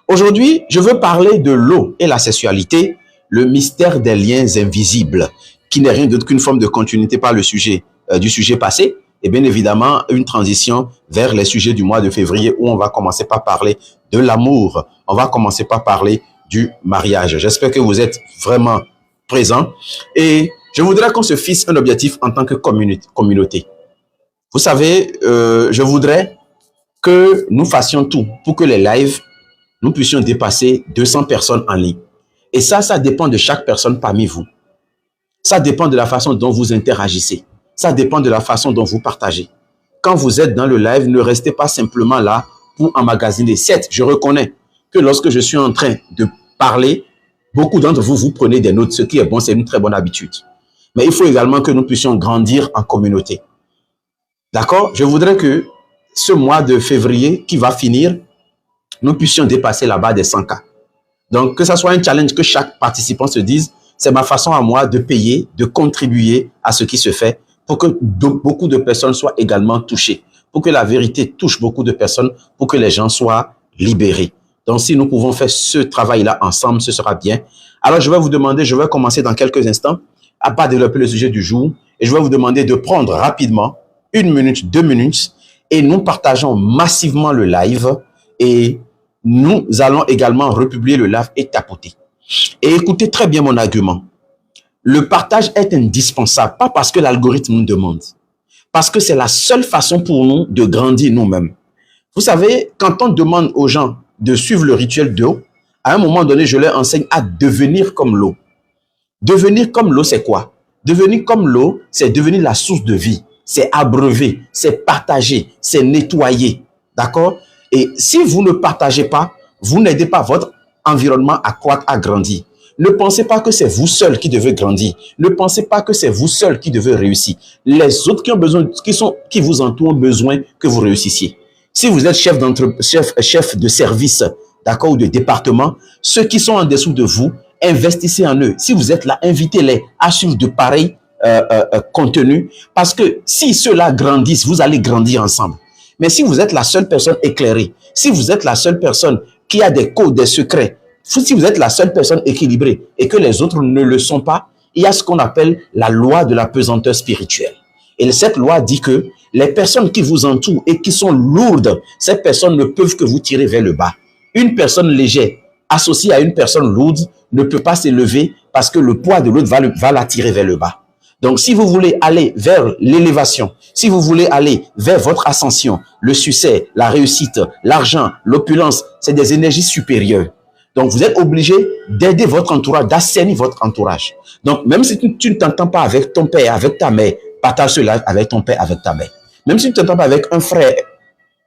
Aujourd'hui, je veux parler de l'eau et la sexualité, le mystère des liens invisibles, qui n'est rien d'autre qu'une forme de continuité par le sujet du sujet passé, et bien évidemment une transition vers les sujets du mois de février où on va commencer par parler de l'amour, on va commencer par parler du mariage. J'espère que vous êtes vraiment présents et je voudrais qu'on se fixe un objectif en tant que communauté. Vous savez, je voudrais que nous fassions tout pour que les lives, nous puissions dépasser 200 personnes en ligne. Et ça dépend de chaque personne parmi vous. Ça dépend de la façon dont vous interagissez. Ça dépend de la façon dont vous partagez. Quand vous êtes dans le live, ne restez pas simplement là pour emmagasiner. Certes, je reconnais que lorsque je suis en train de parler, beaucoup d'entre vous, vous prenez des notes. Ce qui est bon, c'est une très bonne habitude. Mais il faut également que nous puissions grandir en communauté. D'accord? Je voudrais que ce mois de février qui va finir, nous puissions dépasser la barre des 100 cas. Donc, que ça soit un challenge que chaque participant se dise, c'est ma façon à moi de payer, de contribuer à ce qui se fait pour que beaucoup de personnes soient également touchées, pour que la vérité touche beaucoup de personnes, pour que les gens soient libérés. Donc, si nous pouvons faire ce travail-là ensemble, ce sera bien. Alors, je vais vous demander, je vais commencer dans quelques instants à pas développer le sujet du jour et je vais vous demander de prendre rapidement 1 minute, 2 minutes et nous partageons massivement le live et nous allons également republier le live et tapoter. Et écoutez très bien mon argument. Le partage est indispensable, pas parce que l'algorithme nous demande, parce que c'est la seule façon pour nous de grandir nous-mêmes. Vous savez, quand on demande aux gens de suivre le rituel d'eau, à un moment donné, je leur enseigne à devenir comme l'eau. Devenir comme l'eau, c'est quoi? Devenir comme l'eau, c'est devenir la source de vie. C'est abreuver, c'est partager, c'est nettoyer. D'accord? Et si vous ne partagez pas, vous n'aidez pas votre environnement à croître, à grandir. Ne pensez pas que c'est vous seul qui devez grandir. Ne pensez pas que c'est vous seul qui devez réussir. Les autres qui ont besoin, qui vous entourent ont besoin que vous réussissiez. Si vous êtes chef de service, d'accord, ou de département, ceux qui sont en dessous de vous, investissez en eux. Si vous êtes là, invitez-les à suivre de pareils contenus. Parce que si ceux-là grandissent, vous allez grandir ensemble. Mais si vous êtes la seule personne éclairée, si vous êtes la seule personne qui a des codes, des secrets, si vous êtes la seule personne équilibrée et que les autres ne le sont pas, il y a ce qu'on appelle la loi de la pesanteur spirituelle. Et cette loi dit que les personnes qui vous entourent et qui sont lourdes, ces personnes ne peuvent que vous tirer vers le bas. Une personne légère associée à une personne lourde ne peut pas s'élever parce que le poids de l'autre va la tirer vers le bas. Donc, si vous voulez aller vers l'élévation, si vous voulez aller vers votre ascension, le succès, la réussite, l'argent, l'opulence, c'est des énergies supérieures. Donc, vous êtes obligé d'aider votre entourage, d'assainir votre entourage. Donc, même si tu ne t'entends pas avec ton père, avec ta mère, partage cela avec ton père, avec ta mère. Même si tu ne t'entends pas avec un frère,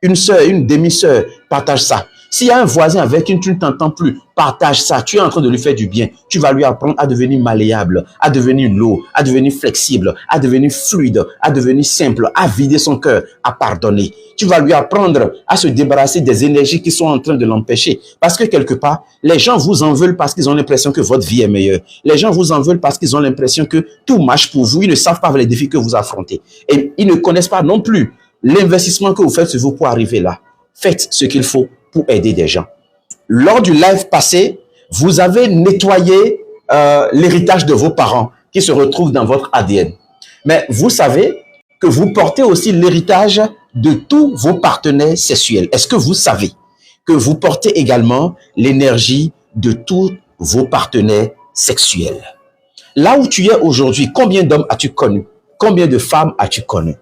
une soeur, une demi-soeur, partage ça. S'il y a un voisin avec qui tu ne t'entends plus, partage ça. Tu es en train de lui faire du bien. Tu vas lui apprendre à devenir malléable, à devenir lourd, à devenir flexible, à devenir fluide, à devenir simple, à vider son cœur, à pardonner. Tu vas lui apprendre à se débarrasser des énergies qui sont en train de l'empêcher. Parce que quelque part, les gens vous en veulent parce qu'ils ont l'impression que votre vie est meilleure. Les gens vous en veulent parce qu'ils ont l'impression que tout marche pour vous. Ils ne savent pas les défis que vous affrontez. Et ils ne connaissent pas non plus l'investissement que vous faites sur vous pour arriver là. Faites ce qu'il faut pour aider des gens. Lors du live passé, vous avez nettoyé l'héritage de vos parents qui se retrouve dans votre ADN. Mais vous savez que vous portez aussi l'héritage de tous vos partenaires sexuels. Est-ce que vous savez que vous portez également l'énergie de tous vos partenaires sexuels? Là où tu es aujourd'hui, combien d'hommes as-tu connu? Combien de femmes as-tu connu?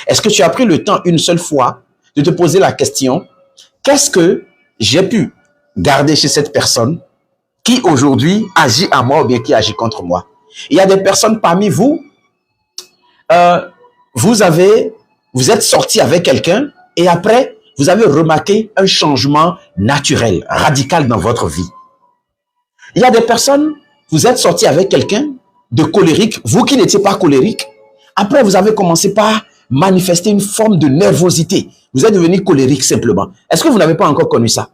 Est-ce que tu as pris le temps une seule fois de te poser la question: qu'est-ce que j'ai pu garder chez cette personne qui aujourd'hui agit à moi ou bien qui agit contre moi? Il y a des personnes parmi vous, vous êtes sorti avec quelqu'un et après, vous avez remarqué un changement naturel, radical dans votre vie. Il y a des personnes, vous êtes sorti avec quelqu'un de colérique, vous qui n'étiez pas colérique. Après, vous avez commencé par manifester une forme de nervosité. Vous êtes devenu colérique simplement. Est-ce que vous n'avez pas encore connu ça?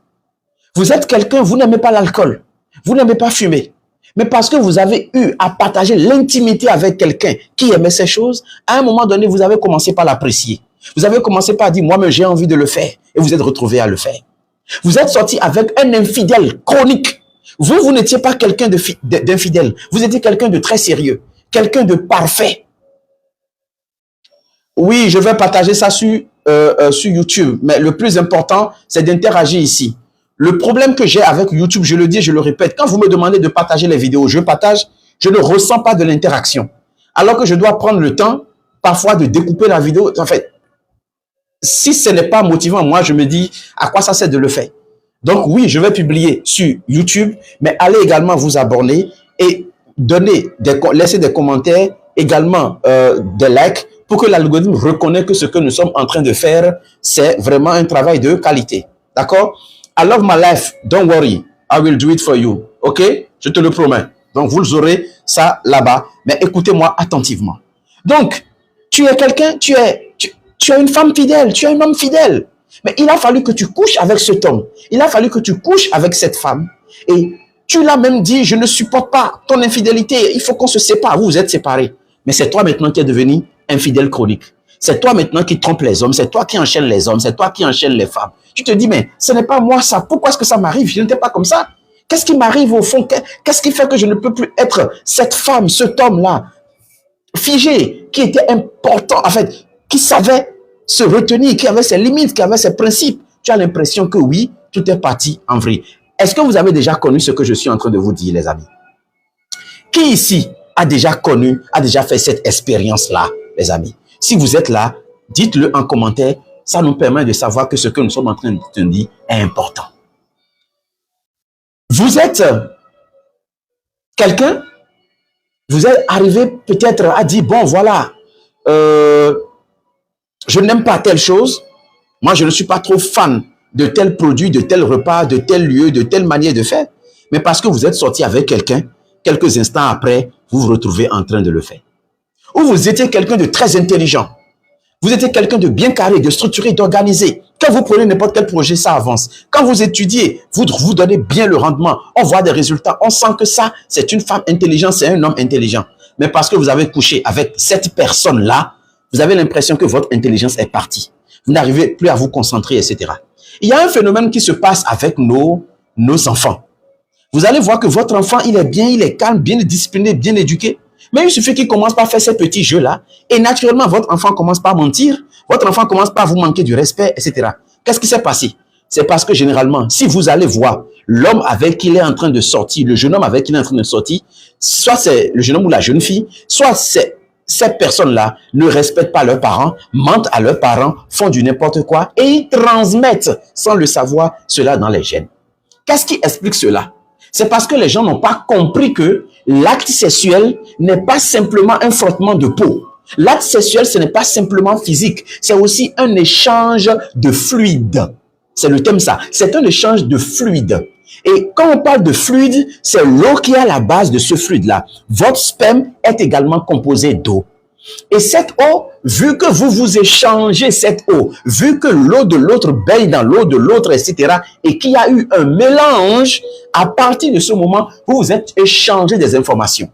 Vous êtes quelqu'un, vous n'aimez pas l'alcool, vous n'aimez pas fumer. Mais parce que vous avez eu à partager l'intimité avec quelqu'un qui aimait ces choses, à un moment donné, vous avez commencé par l'apprécier. Vous avez commencé par dire, moi-même, j'ai envie de le faire. Et vous êtes retrouvé à le faire. Vous êtes sorti avec un infidèle chronique. Vous n'étiez pas quelqu'un d'infidèle. Vous étiez quelqu'un de très sérieux, quelqu'un de parfait. Oui, je vais partager ça sur YouTube, mais le plus important, c'est d'interagir ici. Le problème que j'ai avec YouTube, je le dis, je le répète, quand vous me demandez de partager les vidéos, je partage, je ne ressens pas de l'interaction. Alors que je dois prendre le temps, parfois, de découper la vidéo. En fait, si ce n'est pas motivant, moi, je me dis, à quoi ça sert de le faire? Donc, oui, je vais publier sur YouTube, mais allez également vous abonner et laisser des commentaires, également des likes, pour que l'algorithme reconnaisse que ce que nous sommes en train de faire, c'est vraiment un travail de qualité. D'accord? I love my life. Don't worry. I will do it for you. OK? Je te le promets. Donc, vous aurez ça là-bas. Mais écoutez-moi attentivement. Donc, tu es quelqu'un, tu es une femme fidèle, tu es un homme fidèle. Mais il a fallu que tu couches avec cet homme. Il a fallu que tu couches avec cette femme. Et tu l'as même dit, je ne supporte pas ton infidélité. Il faut qu'on se sépare. Vous êtes séparés. Mais c'est toi maintenant qui es devenu infidèle chronique. C'est toi maintenant qui trompes les hommes. C'est toi qui enchaînes les hommes. C'est toi qui enchaînes les femmes. Tu te dis, mais ce n'est pas moi ça. Pourquoi est-ce que ça m'arrive? Je n'étais pas comme ça. Qu'est-ce qui m'arrive au fond? Qu'est-ce qui fait que je ne peux plus être cette femme, cet homme-là, figé, qui était important, en fait, qui savait se retenir, qui avait ses limites, qui avait ses principes? Tu as l'impression que oui, tout est parti en vrille. Est-ce que vous avez déjà connu ce que je suis en train de vous dire, les amis? Qui ici a déjà connu, a déjà fait cette expérience-là, les amis? Si vous êtes là, dites-le en commentaire. Ça nous permet de savoir que ce que nous sommes en train de te dire est important. Vous êtes quelqu'un, vous êtes arrivé peut-être à dire, bon voilà, je n'aime pas telle chose, moi je ne suis pas trop fan de tel produit, de tel repas, de tel lieu, de telle manière de faire, mais parce que vous êtes sorti avec quelqu'un, quelques instants après, vous vous retrouvez en train de le faire. Ou vous étiez quelqu'un de très intelligent, vous étiez quelqu'un de bien carré, de structuré, d'organisé. Quand vous prenez n'importe quel projet, ça avance. Quand vous étudiez, vous donnez bien le rendement. On voit des résultats. On sent que ça, c'est une femme intelligente, c'est un homme intelligent. Mais parce que vous avez couché avec cette personne-là, vous avez l'impression que votre intelligence est partie. Vous n'arrivez plus à vous concentrer, etc. Il y a un phénomène qui se passe avec nos enfants. Vous allez voir que votre enfant, il est bien, il est calme, bien discipliné, bien éduqué. Mais il suffit qu'il commence par faire ces petits jeux-là. Et naturellement, votre enfant commence par mentir. Votre enfant commence par vous manquer du respect, etc. Qu'est-ce qui s'est passé? C'est parce que généralement, si vous allez voir l'homme avec qui il est en train de sortir, le jeune homme avec qui il est en train de sortir, soit c'est le jeune homme ou la jeune fille, soit c'est ces personnes-là ne respectent pas leurs parents, mentent à leurs parents, font du n'importe quoi et ils transmettent, sans le savoir, cela dans les gènes. Qu'est-ce qui explique cela? C'est parce que les gens n'ont pas compris que l'acte sexuel n'est pas simplement un frottement de peau. L'acte sexuel, ce n'est pas simplement physique. C'est aussi un échange de fluide. C'est le thème ça. C'est un échange de fluide. Et quand on parle de fluide, c'est l'eau qui est à la base de ce fluide-là. Votre sperme est également composé d'eau. Et cette eau, vu que vous échangez cette eau, vu que l'eau de l'autre baigne dans l'eau de l'autre, etc., et qu'il y a eu un mélange, à partir de ce moment, vous vous êtes échangé des informations.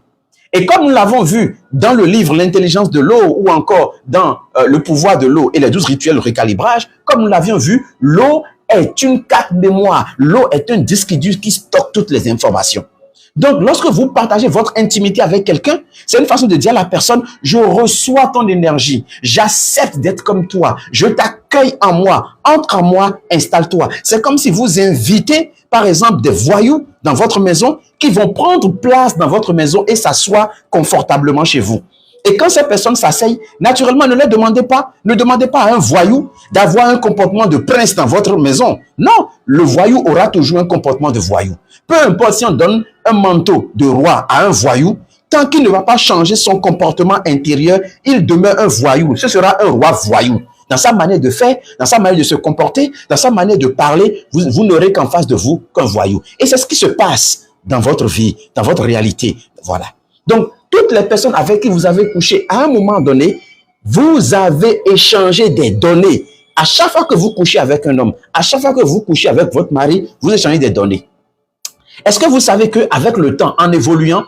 Et comme nous l'avons vu dans le livre L'intelligence de l'eau ou encore dans le pouvoir de l'eau et les 12 rituels de recalibrage, comme nous l'avions vu, l'eau est une carte mémoire. L'eau est un disque dur qui stocke toutes les informations. Donc, lorsque vous partagez votre intimité avec quelqu'un, c'est une façon de dire à la personne, je reçois ton énergie, j'accepte d'être comme toi, je t'accueille en moi, entre en moi, installe-toi. C'est comme si vous invitez, par exemple, des voyous dans votre maison qui vont prendre place dans votre maison et s'asseoir confortablement chez vous. Et quand ces personnes s'asseyent, naturellement, ne demandez pas à un voyou d'avoir un comportement de prince dans votre maison. Non, le voyou aura toujours un comportement de voyou. Peu importe si on donne un manteau de roi à un voyou, tant qu'il ne va pas changer son comportement intérieur, il demeure un voyou. Ce sera un roi voyou. Dans sa manière de faire, dans sa manière de se comporter, dans sa manière de parler, vous n'aurez qu'en face de vous qu'un voyou. Et c'est ce qui se passe dans votre vie, dans votre réalité. Voilà. Donc, toutes les personnes avec qui vous avez couché, à un moment donné, vous avez échangé des données. À chaque fois que vous couchez avec un homme, à chaque fois que vous couchez avec votre mari, vous échangez des données. Est-ce que vous savez qu'avec le temps, en évoluant,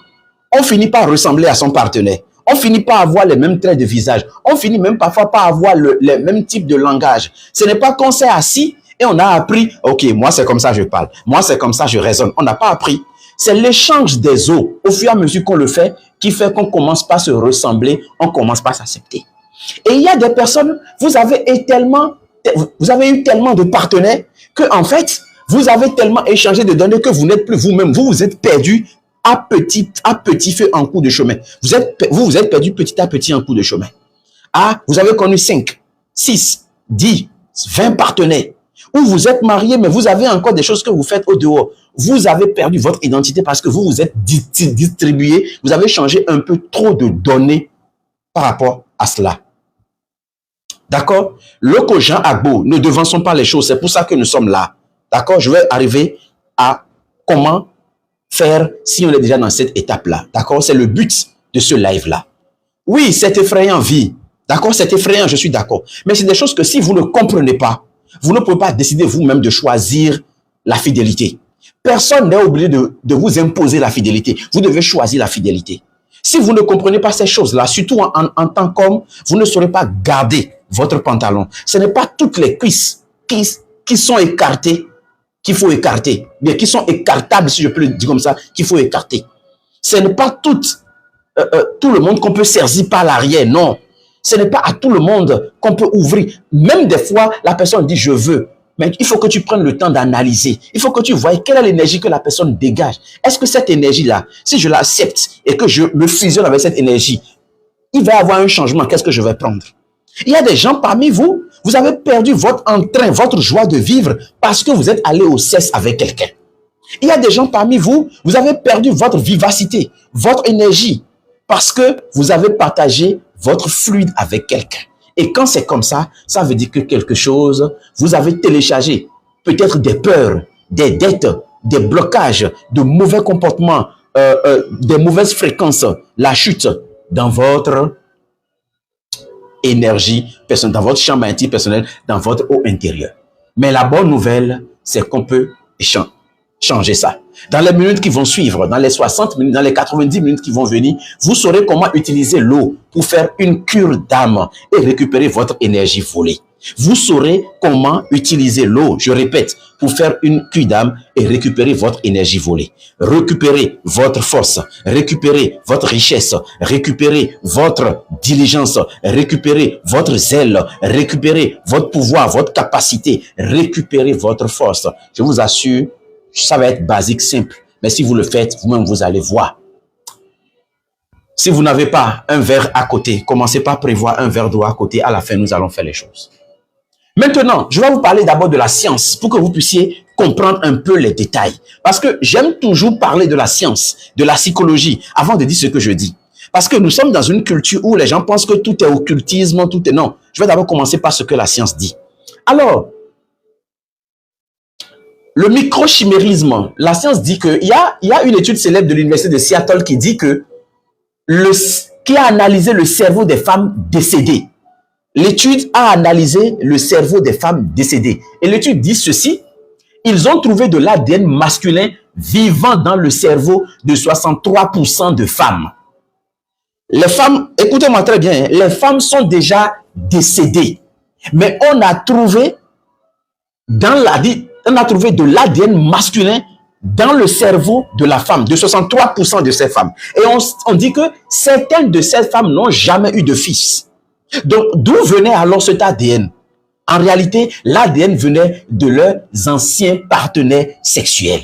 on finit par ressembler à son partenaire? On finit par avoir les mêmes traits de visage. On finit même parfois par avoir les mêmes types de langage. Ce n'est pas qu'on s'est assis Et on a appris, ok, moi c'est comme ça je parle, moi c'est comme ça je raisonne. On n'a pas appris. C'est l'échange des eaux, au fur et à mesure qu'on le fait, qui fait qu'on commence pas à se ressembler, on commence pas à s'accepter. Et il y a des personnes, vous avez eu tellement de partenaires que, en fait, vous avez tellement échangé de données que vous n'êtes plus vous-même. Vous vous êtes perdu à petit feu en cours de chemin. Vous vous êtes perdu petit à petit en cours de chemin. Ah, vous avez connu 5, 6, 10, 20 partenaires. Ou vous êtes marié, mais vous avez encore des choses que vous faites au dehors. Vous avez perdu votre identité parce que vous vous êtes distribué. Vous avez changé un peu trop de données par rapport à cela. D'accord? Loco Jean Agbo, ne devançons pas les choses. C'est pour ça que nous sommes là. D'accord? Je vais arriver à comment faire si on est déjà dans cette étape-là. D'accord? C'est le but de ce live-là. Oui, c'est effrayant, vie. D'accord? C'est effrayant, je suis d'accord. Mais c'est des choses que si vous ne comprenez pas, vous ne pouvez pas décider vous-même de choisir la fidélité. Personne n'est obligé de vous imposer la fidélité. Vous devez choisir la fidélité. Si vous ne comprenez pas ces choses-là, surtout en tant qu'homme, vous ne saurez pas garder votre pantalon. Ce n'est pas toutes les cuisses qui sont écartées qu'il faut écarter, bien qui sont écartables, si je peux le dire comme ça, qu'il faut écarter. Ce n'est pas tout le monde qu'on peut saisir par l'arrière, non. Ce n'est pas à tout le monde qu'on peut ouvrir. Même des fois, la personne dit « je veux ». Mais il faut que tu prennes le temps d'analyser. Il faut que tu vois quelle est l'énergie que la personne dégage. Est-ce que cette énergie-là, si je l'accepte et que je me fusionne avec cette énergie, il va y avoir un changement. Qu'est-ce que je vais prendre? Il y a des gens parmi vous, vous avez perdu votre entrain, votre joie de vivre parce que vous êtes allé au cesse avec quelqu'un. Il y a des gens parmi vous, vous avez perdu votre vivacité, votre énergie parce que vous avez partagé votre fluide avec quelqu'un. Et quand c'est comme ça, ça veut dire que quelque chose, vous avez téléchargé peut-être des peurs, des dettes, des blocages, de mauvais comportements, des mauvaises fréquences, la chute dans votre énergie personnelle, dans votre champ intime personnel, dans votre haut intérieur. Mais la bonne nouvelle, c'est qu'on peut changer ça. Dans les minutes qui vont suivre, dans les 60 minutes, dans les 90 minutes qui vont venir, vous saurez comment utiliser l'eau pour faire une cure d'âme et récupérer votre énergie volée. Vous saurez comment utiliser l'eau, je répète, pour faire une cure d'âme et récupérer votre énergie volée. Récupérer votre force, récupérer votre richesse, récupérer votre diligence, récupérer votre zèle, récupérer votre pouvoir, votre capacité, récupérer votre force. Je vous assure, ça va être basique, simple. Mais si vous le faites, vous-même, vous allez voir. Si vous n'avez pas un verre à côté, commencez par prévoir un verre d'eau à côté. À la fin, nous allons faire les choses. Maintenant, je vais vous parler d'abord de la science pour que vous puissiez comprendre un peu les détails. Parce que j'aime toujours parler de la science, de la psychologie, avant de dire ce que je dis. Parce que nous sommes dans une culture où les gens pensent que tout est occultisme, tout est... Non, je vais d'abord commencer par ce que la science dit. Alors, le microchimérisme, la science dit qu'il y a une étude célèbre de l'université de Seattle qui dit que qui a analysé le cerveau des femmes décédées. L'étude a analysé le cerveau des femmes décédées. Et l'étude dit ceci, ils ont trouvé de l'ADN masculin vivant dans le cerveau de 63% de femmes. Les femmes, écoutez-moi très bien, les femmes sont déjà décédées. Mais on a trouvé de l'ADN masculin dans le cerveau de la femme, de 63% de ces femmes. Et on dit que certaines de ces femmes n'ont jamais eu de fils. Donc, d'où venait alors cet ADN? En réalité, l'ADN venait de leurs anciens partenaires sexuels.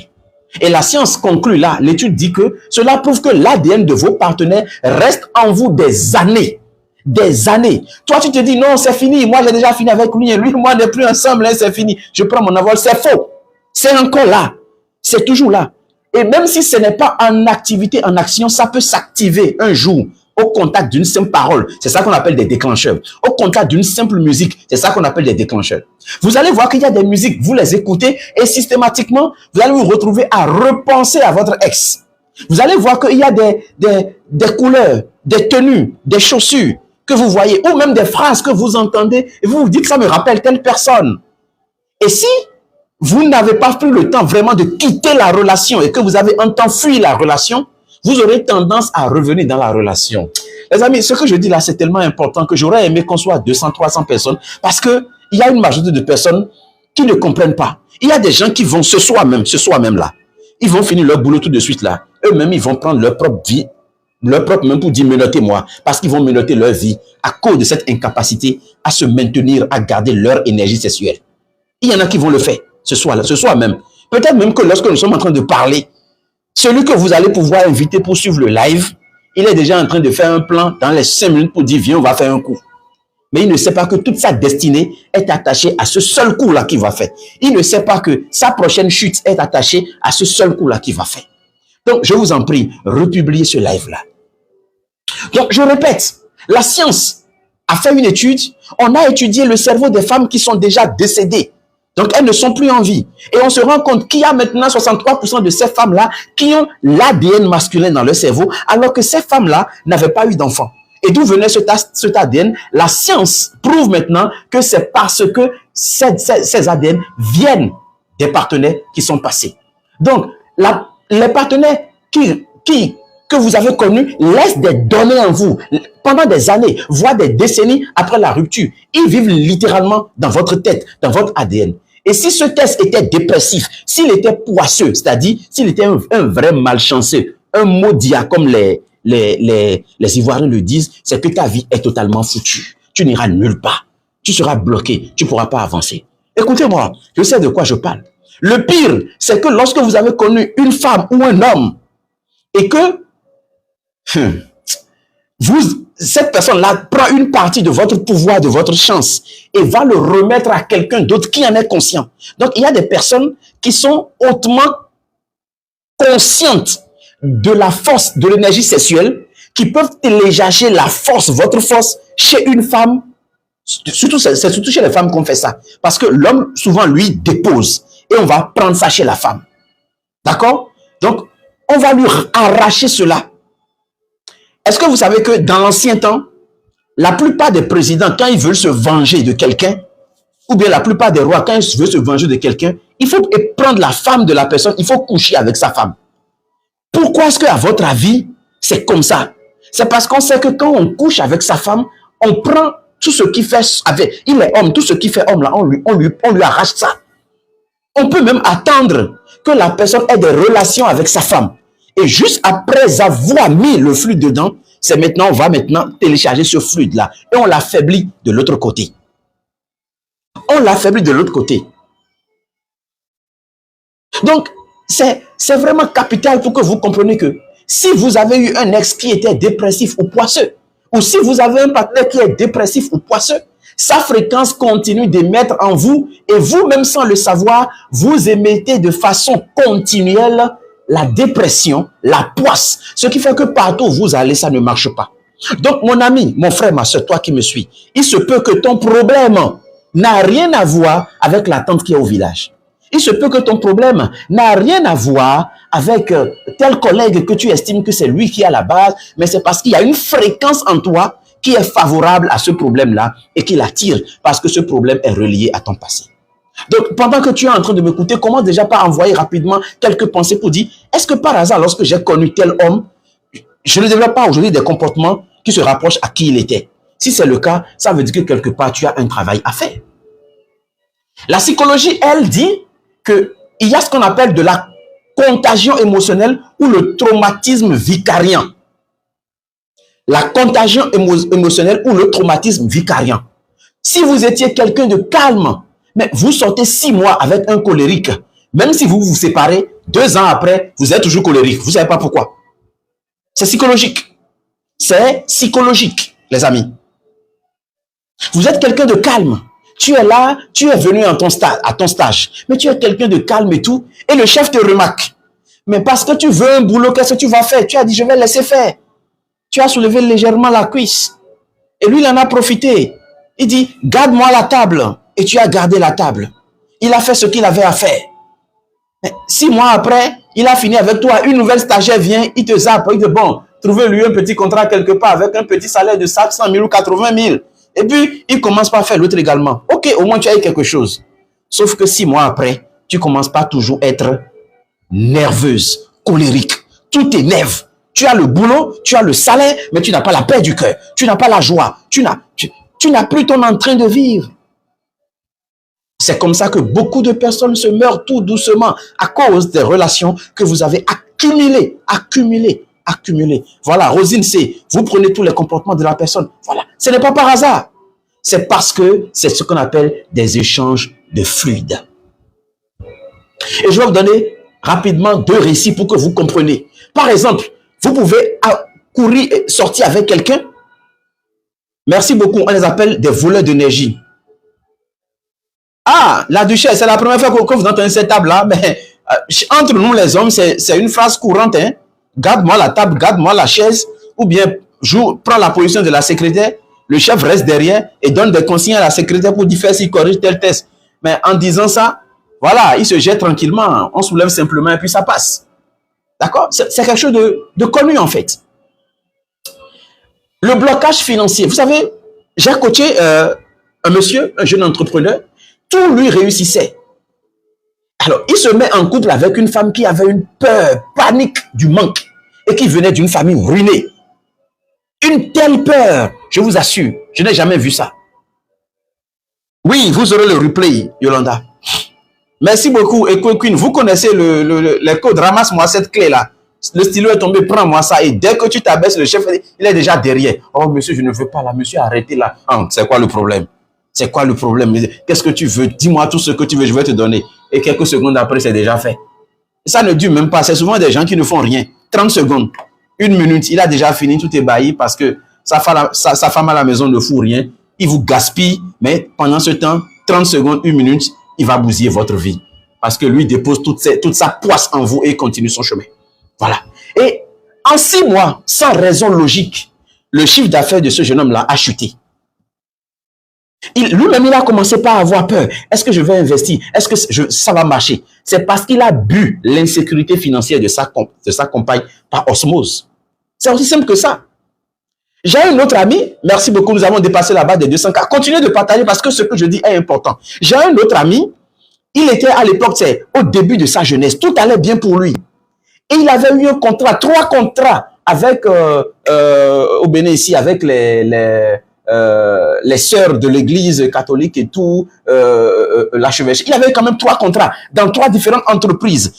Et la science conclut là, l'étude dit que cela prouve que l'ADN de vos partenaires reste en vous des années. Des années. Toi, tu te dis, non, c'est fini. Moi, j'ai déjà fini avec lui. Lui, moi, on n'est plus ensemble. Hein, c'est fini. Je prends mon envol. C'est faux. C'est encore là. C'est toujours là. Et même si ce n'est pas en activité, en action, ça peut s'activer un jour au contact d'une simple parole. C'est ça qu'on appelle des déclencheurs. Au contact d'une simple musique. C'est ça qu'on appelle des déclencheurs. Vous allez voir qu'il y a des musiques, vous les écoutez et systématiquement, vous allez vous retrouver à repenser à votre ex. Vous allez voir qu'il y a des couleurs, des tenues, des chaussures que vous voyez, ou même des phrases que vous entendez, et vous vous dites que ça me rappelle telle personne. Et si vous n'avez pas pris le temps vraiment de quitter la relation et que vous avez un temps fui la relation, vous aurez tendance à revenir dans la relation. Les amis, ce que je dis là, c'est tellement important que j'aurais aimé qu'on soit 200, 300 personnes, parce que il y a une majorité de personnes, qui ne comprennent pas. Il y a des gens qui vont ce soir même là, ils vont finir leur boulot tout de suite là. Eux-mêmes, ils vont prendre leur propre vie, leur propre même pour dire menottez-moi, parce qu'ils vont menotter leur vie à cause de cette incapacité à se maintenir, à garder leur énergie sexuelle. Il y en a qui vont le faire ce soir même. Peut-être même que lorsque nous sommes en train de parler, celui que vous allez pouvoir inviter pour suivre le live, il est déjà en train de faire un plan dans les 5 minutes pour dire viens, on va faire un coup. Mais il ne sait pas que toute sa destinée est attachée à ce seul coup-là qu'il va faire. Il ne sait pas que sa prochaine chute est attachée à ce seul coup-là qu'il va faire. Donc, je vous en prie, republiez ce live-là. Donc, je répète, la science a fait une étude. On a étudié le cerveau des femmes qui sont déjà décédées. Donc, elles ne sont plus en vie. Et on se rend compte qu'il y a maintenant 63% de ces femmes-là qui ont l'ADN masculin dans leur cerveau, alors que ces femmes-là n'avaient pas eu d'enfants. Et d'où venait cet ADN? La science prouve maintenant que c'est parce que ces ADN viennent des partenaires qui sont passés. Donc, les partenaires que vous avez connus laissent des données en vous pendant des années, voire des décennies après la rupture. Ils vivent littéralement dans votre tête, dans votre ADN. Et si ce test était dépressif, s'il était poisseux, c'est-à-dire s'il était un vrai malchanceux, un maudit, comme les Ivoiriens le disent, c'est que ta vie est totalement foutue. Tu n'iras nulle part. Tu seras bloqué. Tu ne pourras pas avancer. Écoutez-moi, je sais de quoi je parle. Le pire, c'est que lorsque vous avez connu une femme ou un homme et que cette personne-là prend une partie de votre pouvoir, de votre chance et va le remettre à quelqu'un d'autre qui en est conscient. Donc, il y a des personnes qui sont hautement conscientes de la force, de l'énergie sexuelle, qui peuvent télécharger la force, votre force, chez une femme. C'est surtout chez les femmes qu'on fait ça. Parce que l'homme, souvent, lui, dépose. Et on va prendre ça chez la femme. D'accord? Donc, on va lui arracher cela. Est-ce que vous savez que dans l'ancien temps, la plupart des présidents, quand ils veulent se venger de quelqu'un, ou bien la plupart des rois, quand ils veulent se venger de quelqu'un, il faut prendre la femme de la personne, il faut coucher avec sa femme. Pourquoi est-ce qu'à votre avis, c'est comme ça? C'est parce qu'on sait que quand on couche avec sa femme, on prend tout ce qui fait avec, il est homme, tout ce qui fait homme là, on lui arrache ça. On peut même attendre que la personne ait des relations avec sa femme. Et juste après avoir mis le fluide dedans, c'est maintenant, on va maintenant télécharger ce fluide-là. Et on l'affaiblit de l'autre côté. On l'affaiblit de l'autre côté. Donc, c'est vraiment capital pour que vous compreniez que si vous avez eu un ex qui était dépressif ou poisseux, ou si vous avez un partenaire qui est dépressif ou poisseux, sa fréquence continue d'émettre en vous et vous-même sans le savoir, vous émettez de façon continuelle la dépression, la poisse. Ce qui fait que partout où vous allez, ça ne marche pas. Donc, mon ami, mon frère, ma soeur, toi qui me suis, il se peut que ton problème n'a rien à voir avec la tante qui est au village. Il se peut que ton problème n'a rien à voir avec tel collègue que tu estimes que c'est lui qui est à la base, mais c'est parce qu'il y a une fréquence en toi qui est favorable à ce problème-là et qui l'attire parce que ce problème est relié à ton passé. Donc, pendant que tu es en train de m'écouter, commence déjà par envoyer rapidement quelques pensées pour dire, est-ce que par hasard, lorsque j'ai connu tel homme, je ne développe pas aujourd'hui des comportements qui se rapprochent à qui il était? Si c'est le cas, ça veut dire que quelque part, tu as un travail à faire. La psychologie, elle, dit qu'il y a ce qu'on appelle de la contagion émotionnelle ou le traumatisme vicariant. La contagion émotionnelle ou le traumatisme vicariant. Si vous étiez quelqu'un de calme, mais vous sortez 6 mois avec un colérique, même si vous vous séparez, 2 ans après, vous êtes toujours colérique. Vous ne savez pas pourquoi. C'est psychologique. C'est psychologique, les amis. Vous êtes quelqu'un de calme. Tu es là, tu es venu à ton stage, mais tu es quelqu'un de calme et tout, et le chef te remarque. Mais parce que tu veux un boulot, qu'est-ce que tu vas faire? Tu as dit, je vais laisser faire. Tu as soulevé légèrement la cuisse. Et lui, il en a profité. Il dit, garde-moi la table. Et tu as gardé la table. Il a fait ce qu'il avait à faire. Mais 6 mois après, il a fini avec toi. Une nouvelle stagiaire vient, il te zappe. Il dit, bon, trouvez-lui un petit contrat quelque part avec un petit salaire de 500 000 ou 80 000. Et puis, il commence par faire l'autre également. Ok, au moins tu as eu quelque chose. Sauf que 6 mois après, tu commences pas toujours à être nerveuse, colérique. Tout t'énerve. Tu as le boulot, tu as le salaire, mais tu n'as pas la paix du cœur. Tu n'as pas la joie. Tu n'as plus ton entrain de vivre. C'est comme ça que beaucoup de personnes se meurent tout doucement à cause des relations que vous avez accumulées. Voilà, Rosine, c'est, vous prenez tous les comportements de la personne. Voilà, ce n'est pas par hasard. C'est parce que c'est ce qu'on appelle des échanges de fluides. Et je vais vous donner rapidement 2 récits pour que vous compreniez. Par exemple, vous pouvez courir et sortir avec quelqu'un. Merci beaucoup, on les appelle des voleurs d'énergie. Ah, la duchesse, c'est la première fois que vous entendez cette table-là, mais entre nous les hommes, c'est une phrase courante. Hein? Garde-moi la table, garde-moi la chaise, ou bien prends la position de la secrétaire, le chef reste derrière et donne des consignes à la secrétaire pour dire faire s'il corrige tel test. Mais en disant ça, voilà, il se jette tranquillement, on soulève simplement et puis ça passe. D'accord? C'est quelque chose de connu en fait. Le blocage financier. Vous savez, j'ai coaché un monsieur, un jeune entrepreneur, tout lui réussissait. Alors, il se met en couple avec une femme qui avait une peur, panique du manque et qui venait d'une famille ruinée. Une telle peur, je vous assure, je n'ai jamais vu ça. Oui, vous aurez le replay, Yolanda. Merci beaucoup. Et Queen, vous connaissez les codes, ramasse-moi cette clé-là. Le stylo est tombé, prends-moi ça. Et dès que tu t'abaisses, le chef, il est déjà derrière. Oh, monsieur, je ne veux pas là. Monsieur, arrêtez là. Ah, c'est quoi le problème? C'est quoi le problème? Qu'est-ce que tu veux? Dis-moi tout ce que tu veux, je vais te donner. Et quelques secondes après, c'est déjà fait. Ça ne dure même pas. C'est souvent des gens qui ne font rien. 30 secondes, 1 minute, il a déjà fini, tout ébahi parce que sa femme à la maison ne fout rien. Il vous gaspille, mais pendant ce temps, 30 secondes, 1 minute, il va bousiller votre vie. Parce que lui dépose toute sa poisse en vous et continue son chemin. Voilà. Et en 6 mois, sans raison logique, le chiffre d'affaires de ce jeune homme-là a chuté. Lui-même, il a commencé par avoir peur. Est-ce que je vais investir? Est-ce que ça va marcher? C'est parce qu'il a bu l'insécurité financière de sa compagne par osmose. C'est aussi simple que ça. J'ai un autre ami, merci beaucoup, nous avons dépassé la barre des 200K. Continuez de partager parce que ce que je dis est important. J'ai un autre ami, il était à l'époque, c'est au début de sa jeunesse, tout allait bien pour lui. Et il avait eu un contrat, 3 contrats avec, au Bénin ici, avec les sœurs de l'église catholique et tout, l'archevêché. Il avait quand même 3 contrats dans 3 différentes entreprises.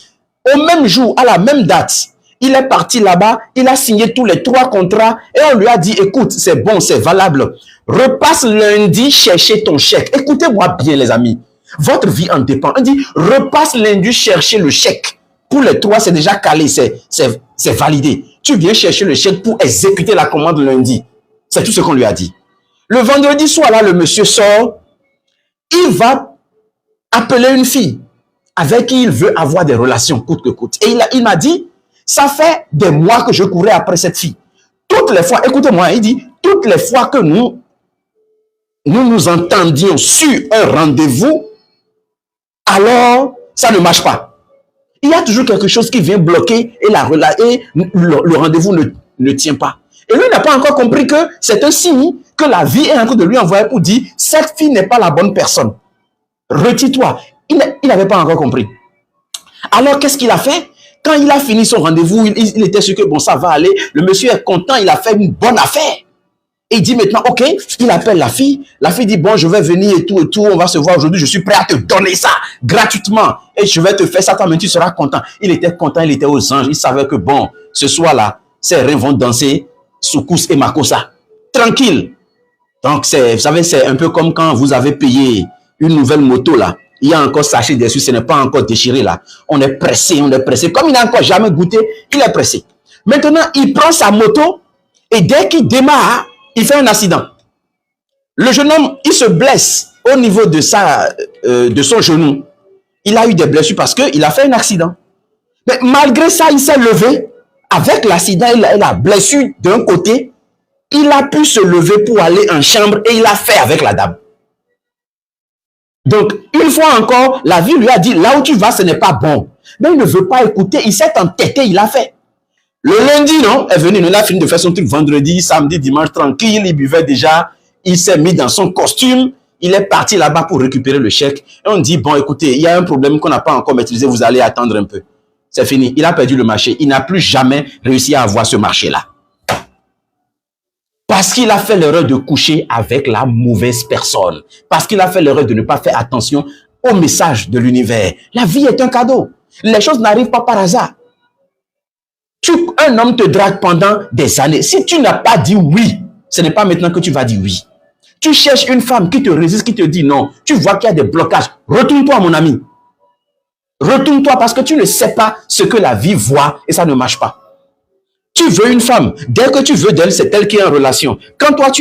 Au même jour, à la même date, il est parti là-bas, il a signé tous les 3 contrats et on lui a dit, écoute, c'est bon, c'est valable. Repasse lundi chercher ton chèque. Écoutez-moi bien, les amis. Votre vie en dépend. On dit, repasse lundi chercher le chèque. Pour les 3, c'est déjà calé, c'est validé. Tu viens chercher le chèque pour exécuter la commande lundi. C'est tout ce qu'on lui a dit. Le vendredi soir, là, le monsieur sort. Il va appeler une fille avec qui il veut avoir des relations coûte que coûte. Et il m'a dit, ça fait des mois que je courais après cette fille. Toutes les fois, écoutez-moi, il dit, toutes les fois que nous nous entendions sur un rendez-vous, alors ça ne marche pas. Il y a toujours quelque chose qui vient bloquer et le rendez-vous ne tient pas. Et lui n'a pas encore compris que c'est un signe que la vie est en train de lui envoyer pour dire cette fille n'est pas la bonne personne. Retire-toi. Il n'avait pas encore compris. Alors qu'est-ce qu'il a fait? Quand il a fini son rendez-vous, il était sûr que bon, ça va aller. Le monsieur est content, il a fait une bonne affaire. Et il dit maintenant, ok, il appelle la fille. La fille dit, bon, je vais venir et tout, on va se voir aujourd'hui, je suis prêt à te donner ça gratuitement. Et je vais te faire ça, toi-même, tu seras content. Il était content, il était aux anges. Il savait que bon, ce soir-là, ses reins vont danser Soukous et Makossa. Tranquille. Donc, vous savez, c'est un peu comme quand vous avez payé une nouvelle moto, là. Il y a encore sachet dessus, ce n'est pas encore déchiré, là. On est pressé, on est pressé. Comme il n'a encore jamais goûté, il est pressé. Maintenant, il prend sa moto et dès qu'il démarre, il fait un accident. Le jeune homme, il se blesse au niveau de son genou. Il a eu des blessures parce qu'il a fait un accident. Mais malgré ça, il s'est levé. Avec l'accident et la blessure d'un côté, il a pu se lever pour aller en chambre et il a fait avec la dame. Donc, une fois encore, la vie lui a dit, là où tu vas, ce n'est pas bon. Mais il ne veut pas écouter, il s'est entêté, il a fait. Le lundi, non, est venu, il a fini de faire son truc vendredi, samedi, dimanche, tranquille, il buvait déjà, il s'est mis dans son costume, il est parti là-bas pour récupérer le chèque. Et on dit, bon, écoutez, il y a un problème qu'on n'a pas encore maîtrisé, vous allez attendre un peu. C'est fini, il a perdu le marché, il n'a plus jamais réussi à avoir ce marché-là. Parce qu'il a fait l'erreur de coucher avec la mauvaise personne. Parce qu'il a fait l'erreur de ne pas faire attention au message de l'univers. La vie est un cadeau. Les choses n'arrivent pas par hasard. Un homme te drague pendant des années. Si tu n'as pas dit oui, ce n'est pas maintenant que tu vas dire oui. Tu cherches une femme qui te résiste, qui te dit non. Tu vois qu'il y a des blocages. Retourne-toi, mon ami. Retourne-toi parce que tu ne sais pas ce que la vie voit et ça ne marche pas. Tu veux une femme. Dès que tu veux d'elle, c'est elle qui est en relation. Quand toi,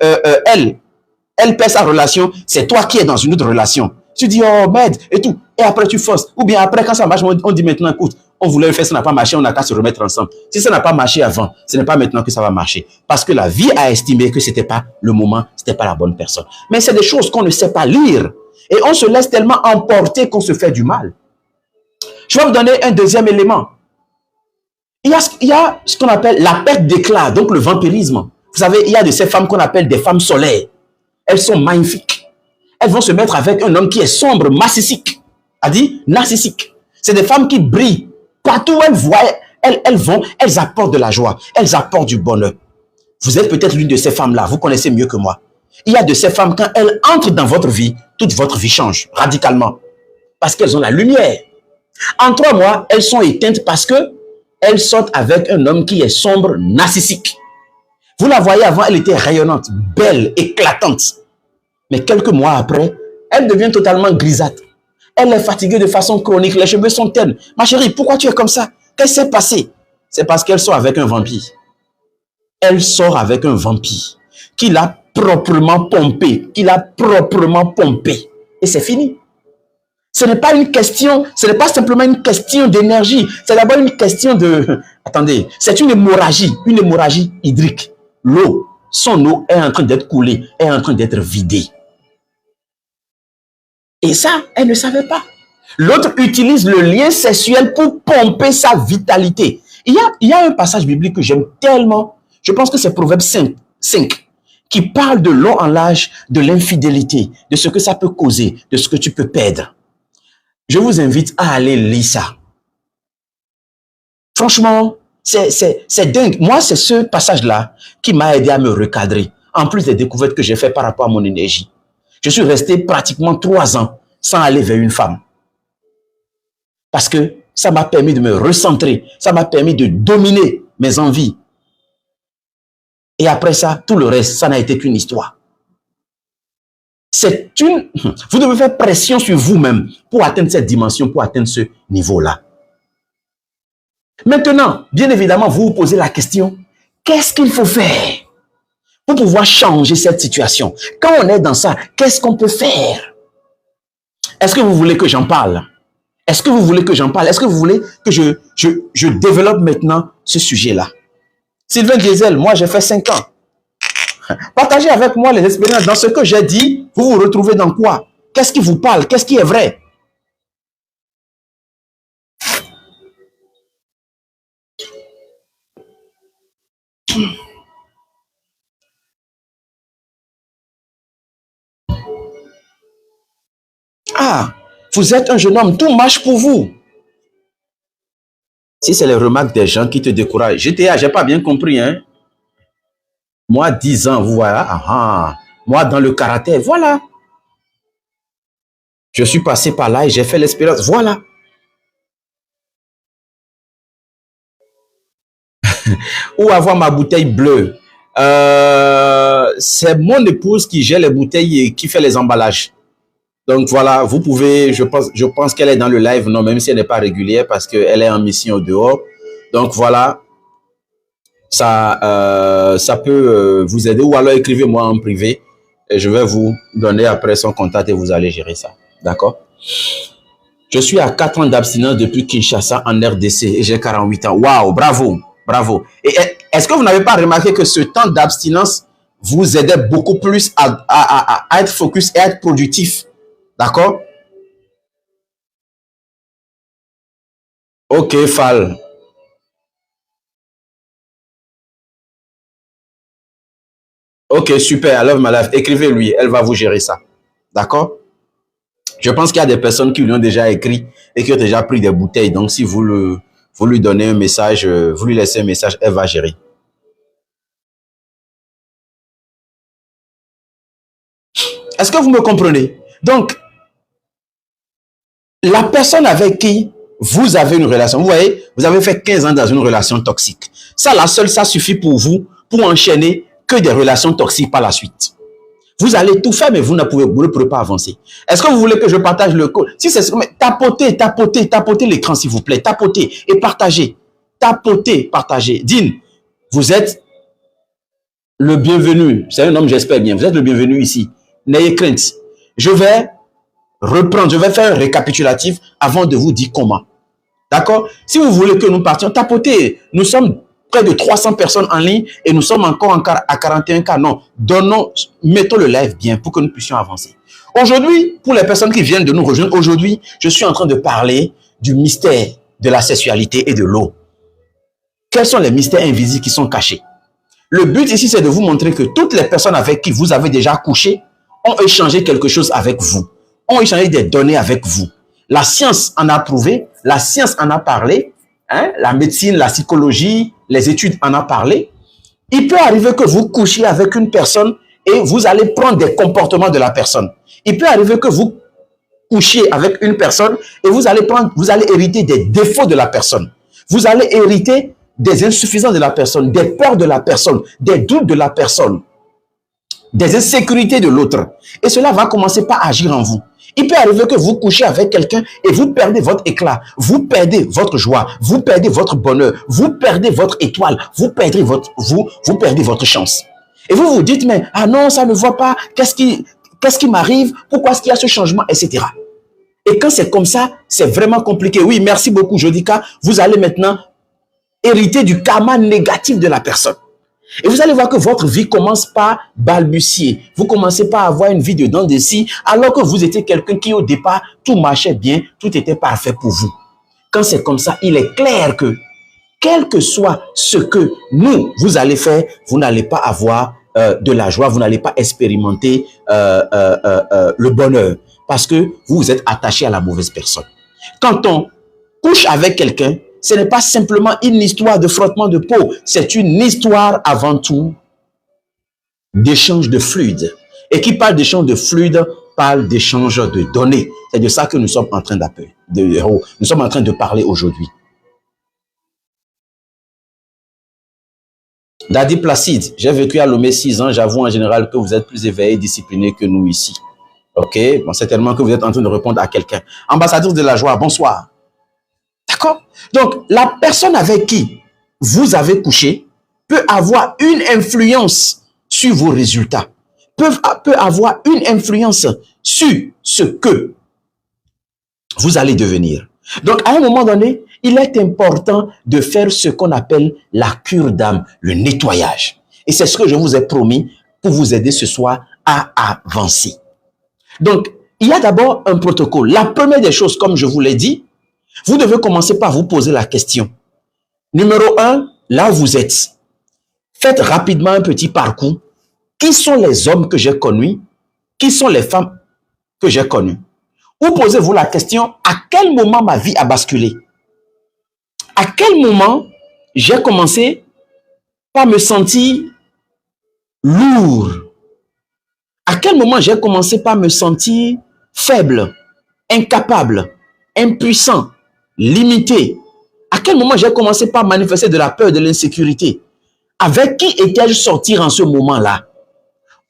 elle perd sa relation, c'est toi qui es dans une autre relation. Tu dis, oh, merde, et tout. Et après, tu forces. Ou bien après, quand ça marche, on dit maintenant, écoute, on voulait le faire, ça n'a pas marché, on n'a qu'à se remettre ensemble. Si ça n'a pas marché avant, ce n'est pas maintenant que ça va marcher. Parce que la vie a estimé que ce n'était pas le moment, ce n'était pas la bonne personne. Mais c'est des choses qu'on ne sait pas lire. Et on se laisse tellement emporter qu'on se fait du mal. Je vais vous donner un deuxième élément. Il y a ce qu'on appelle la perte d'éclat, donc le vampirisme. Vous savez, il y a de ces femmes qu'on appelle des femmes solaires. Elles sont magnifiques. Elles vont se mettre avec un homme qui est sombre, narcissique. Narcissique. C'est des femmes qui brillent. Partout où elles voient, elles apportent de la joie. Elles apportent du bonheur. Vous êtes peut-être l'une de ces femmes-là. Vous connaissez mieux que moi. Il y a de ces femmes, quand elles entrent dans votre vie, toute votre vie change radicalement. Parce qu'elles ont la lumière. En 3 mois, elles sont éteintes parce que elles sortent avec un homme qui est sombre, narcissique. Vous la voyez avant, elle était rayonnante, belle, éclatante. Mais quelques mois après, elle devient totalement grisâtre. Elle est fatiguée de façon chronique, les cheveux sont ternes. Ma chérie, pourquoi tu es comme ça? Qu'est-ce qui s'est passé? C'est parce qu'elle sort avec un vampire. Elle sort avec un vampire qui l'a proprement pompé, Et c'est fini. Ce n'est pas une question, ce n'est pas simplement une question d'énergie. C'est d'abord une question de... Attendez, c'est une hémorragie hydrique. L'eau, son eau est en train d'être coulée, est en train d'être vidée. Et ça, elle ne savait pas. L'autre utilise le lien sexuel pour pomper sa vitalité. Il y a un passage biblique que j'aime tellement. Je pense que c'est Proverbe 5, qui parle de long en large de l'infidélité, de ce que ça peut causer, de ce que tu peux perdre. Je vous invite à aller lire ça. Franchement, c'est dingue. Moi, c'est ce passage-là qui m'a aidé à me recadrer. En plus des découvertes que j'ai faites par rapport à mon énergie. Je suis resté pratiquement 3 ans sans aller vers une femme. Parce que ça m'a permis de me recentrer. Ça m'a permis de dominer mes envies. Et après ça, tout le reste, ça n'a été qu'une histoire. Vous devez faire pression sur vous-même pour atteindre cette dimension, pour atteindre ce niveau-là. Maintenant, bien évidemment, vous vous posez la question, qu'est-ce qu'il faut faire pour pouvoir changer cette situation? Quand on est dans ça, qu'est-ce qu'on peut faire? Est-ce que vous voulez que j'en parle? Est-ce que vous voulez que j'en parle? Est-ce que vous voulez que je développe maintenant ce sujet-là? Sylvain Diesel, moi j'ai fait 5 ans. Partagez avec moi les expériences. Dans ce que j'ai dit, vous vous retrouvez dans quoi? Qu'est-ce qui vous parle? Qu'est-ce qui est vrai? Ah, vous êtes un jeune homme, tout marche pour vous. Si c'est les remarques des gens qui te découragent, GTA, j'ai pas bien compris, hein? Moi, 10 ans, vous voilà. Moi, dans le karaté, voilà. Je suis passé par là et j'ai fait l'expérience, voilà. Ou avoir ma bouteille bleue. C'est mon épouse qui gère les bouteilles et qui fait les emballages. Donc voilà, vous pouvez, je pense qu'elle est dans le live, non, même si elle n'est pas régulière parce qu'elle est en mission au dehors. Donc voilà, ça peut vous aider, ou alors écrivez-moi en privé et je vais vous donner après son contact et vous allez gérer ça. D'accord? Je suis à 4 ans d'abstinence depuis Kinshasa en RDC et j'ai 48 ans. Waouh, bravo, bravo. Et est-ce que vous n'avez pas remarqué que ce temps d'abstinence vous aidait beaucoup plus à être focus et à être productif? D'accord? Ok, Fall. Ok, super. I love my life. Écrivez-lui. Elle va vous gérer ça. D'accord? Je pense qu'il y a des personnes qui lui ont déjà écrit et qui ont déjà pris des bouteilles. Donc, si vous lui donnez un message, vous lui laissez un message, elle va gérer. Est-ce que vous me comprenez? Donc, La personne avec qui vous avez une relation, vous voyez, vous avez fait 15 ans dans une relation toxique. Ça, la seule, ça suffit pour vous, pour enchaîner que des relations toxiques par la suite. Vous allez tout faire, mais vous ne pourrez pas avancer. Est-ce que vous voulez que je partage le code? Si c'est tapotez l'écran, s'il vous plaît. Tapotez et partagez. Tapotez, partagez. Dean, vous êtes le bienvenu. C'est un homme, j'espère bien. Vous êtes le bienvenu ici. N'ayez crainte. Je vais reprendre, je vais faire un récapitulatif avant de vous dire comment. D'accord? Si vous voulez que nous partions, tapotez. Nous sommes près de 300 personnes en ligne et nous sommes encore à 41 cas. Non, mettons le live bien pour que nous puissions avancer. Aujourd'hui, pour les personnes qui viennent de nous rejoindre, aujourd'hui, je suis en train de parler du mystère de la sexualité et de l'eau. Quels sont les mystères invisibles qui sont cachés? Le but ici, c'est de vous montrer que toutes les personnes avec qui vous avez déjà couché ont échangé quelque chose avec vous, ont échangé des données avec vous. La science en a prouvé, la science en a parlé, hein, la médecine, la psychologie, les études en ont parlé. Il peut arriver que vous couchiez avec une personne et vous allez prendre des comportements de la personne. Il peut arriver que vous couchiez avec une personne et vous allez hériter des défauts de la personne. Vous allez hériter des insuffisances de la personne, des peurs de la personne, des doutes de la personne, des insécurités de l'autre. Et cela va commencer par agir en vous. Il peut arriver que vous couchez avec quelqu'un et vous perdez votre éclat, vous perdez votre joie, vous perdez votre bonheur, vous perdez votre étoile, vous perdez votre chance. Et vous vous dites, mais ah non, ça ne va pas, qu'est-ce qui m'arrive, pourquoi est-ce qu'il y a ce changement, etc. Et quand c'est comme ça, c'est vraiment compliqué. Oui, merci beaucoup, Jodika. Vous allez maintenant hériter du karma négatif de la personne. Et vous allez voir que votre vie commence par balbutier. Vous commencez par avoir une vie de dents de scie, alors que vous étiez quelqu'un qui, au départ, tout marchait bien, tout était parfait pour vous. Quand c'est comme ça, il est clair que, quel que soit ce que vous allez faire, vous n'allez pas avoir de la joie, vous n'allez pas expérimenter le bonheur, parce que vous vous êtes attaché à la mauvaise personne. Quand on couche avec quelqu'un, ce n'est pas simplement une histoire de frottement de peau, c'est une histoire avant tout d'échange de fluides. Et qui parle d'échange de fluides, parle d'échange de données. C'est de ça que nous sommes en train nous sommes en train de parler aujourd'hui. Daddy Placide, j'ai vécu à Lomé 6 ans, j'avoue en général que vous êtes plus éveillé et discipliné que nous ici. Ok, bon, c'est tellement que vous êtes en train de répondre à quelqu'un. Ambassadrice de la joie, bonsoir. D'accord? Donc, la personne avec qui vous avez couché peut avoir une influence sur vos résultats, peut avoir une influence sur ce que vous allez devenir. Donc, à un moment donné, il est important de faire ce qu'on appelle la cure d'âme, le nettoyage. Et c'est ce que je vous ai promis pour vous aider ce soir à avancer. Donc, il y a d'abord un protocole. La première des choses, comme je vous l'ai dit, vous devez commencer par vous poser la question. Numéro 1, là où vous êtes, faites rapidement un petit parcours. Qui sont les hommes que j'ai connus? Qui sont les femmes que j'ai connues? Ou posez-vous la question, à quel moment ma vie a basculé? À quel moment j'ai commencé par me sentir lourd? À quel moment j'ai commencé par me sentir faible, incapable, impuissant, limité? À quel moment j'ai commencé par manifester de la peur, de l'insécurité? Avec qui étais-je sortir en ce moment-là?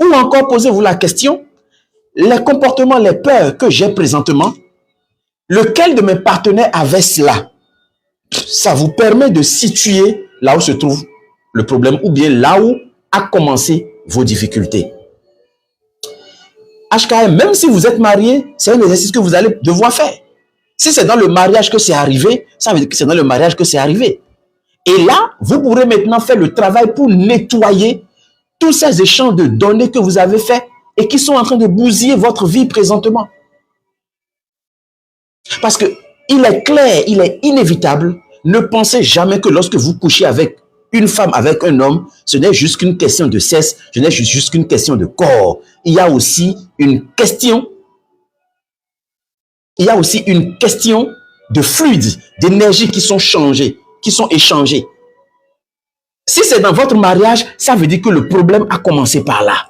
Ou encore posez-vous la question, les comportements, les peurs que j'ai présentement, lequel de mes partenaires avait cela? Ça vous permet de situer là où se trouve le problème ou bien là où a commencé vos difficultés. HKM, même si vous êtes marié, c'est un exercice que vous allez devoir faire. Si c'est dans le mariage que c'est arrivé, ça veut dire que c'est dans le mariage que c'est arrivé. Et là, vous pourrez maintenant faire le travail pour nettoyer tous ces échanges de données que vous avez faits et qui sont en train de bousiller votre vie présentement. Parce que il est clair, il est inévitable, ne pensez jamais que lorsque vous couchez avec une femme, avec un homme, ce n'est juste qu'une question de sexe, ce n'est juste qu'une question de corps. Il y a aussi une question de fluides, d'énergie qui sont changés, qui sont échangés. Si c'est dans votre mariage, ça veut dire que le problème a commencé par là.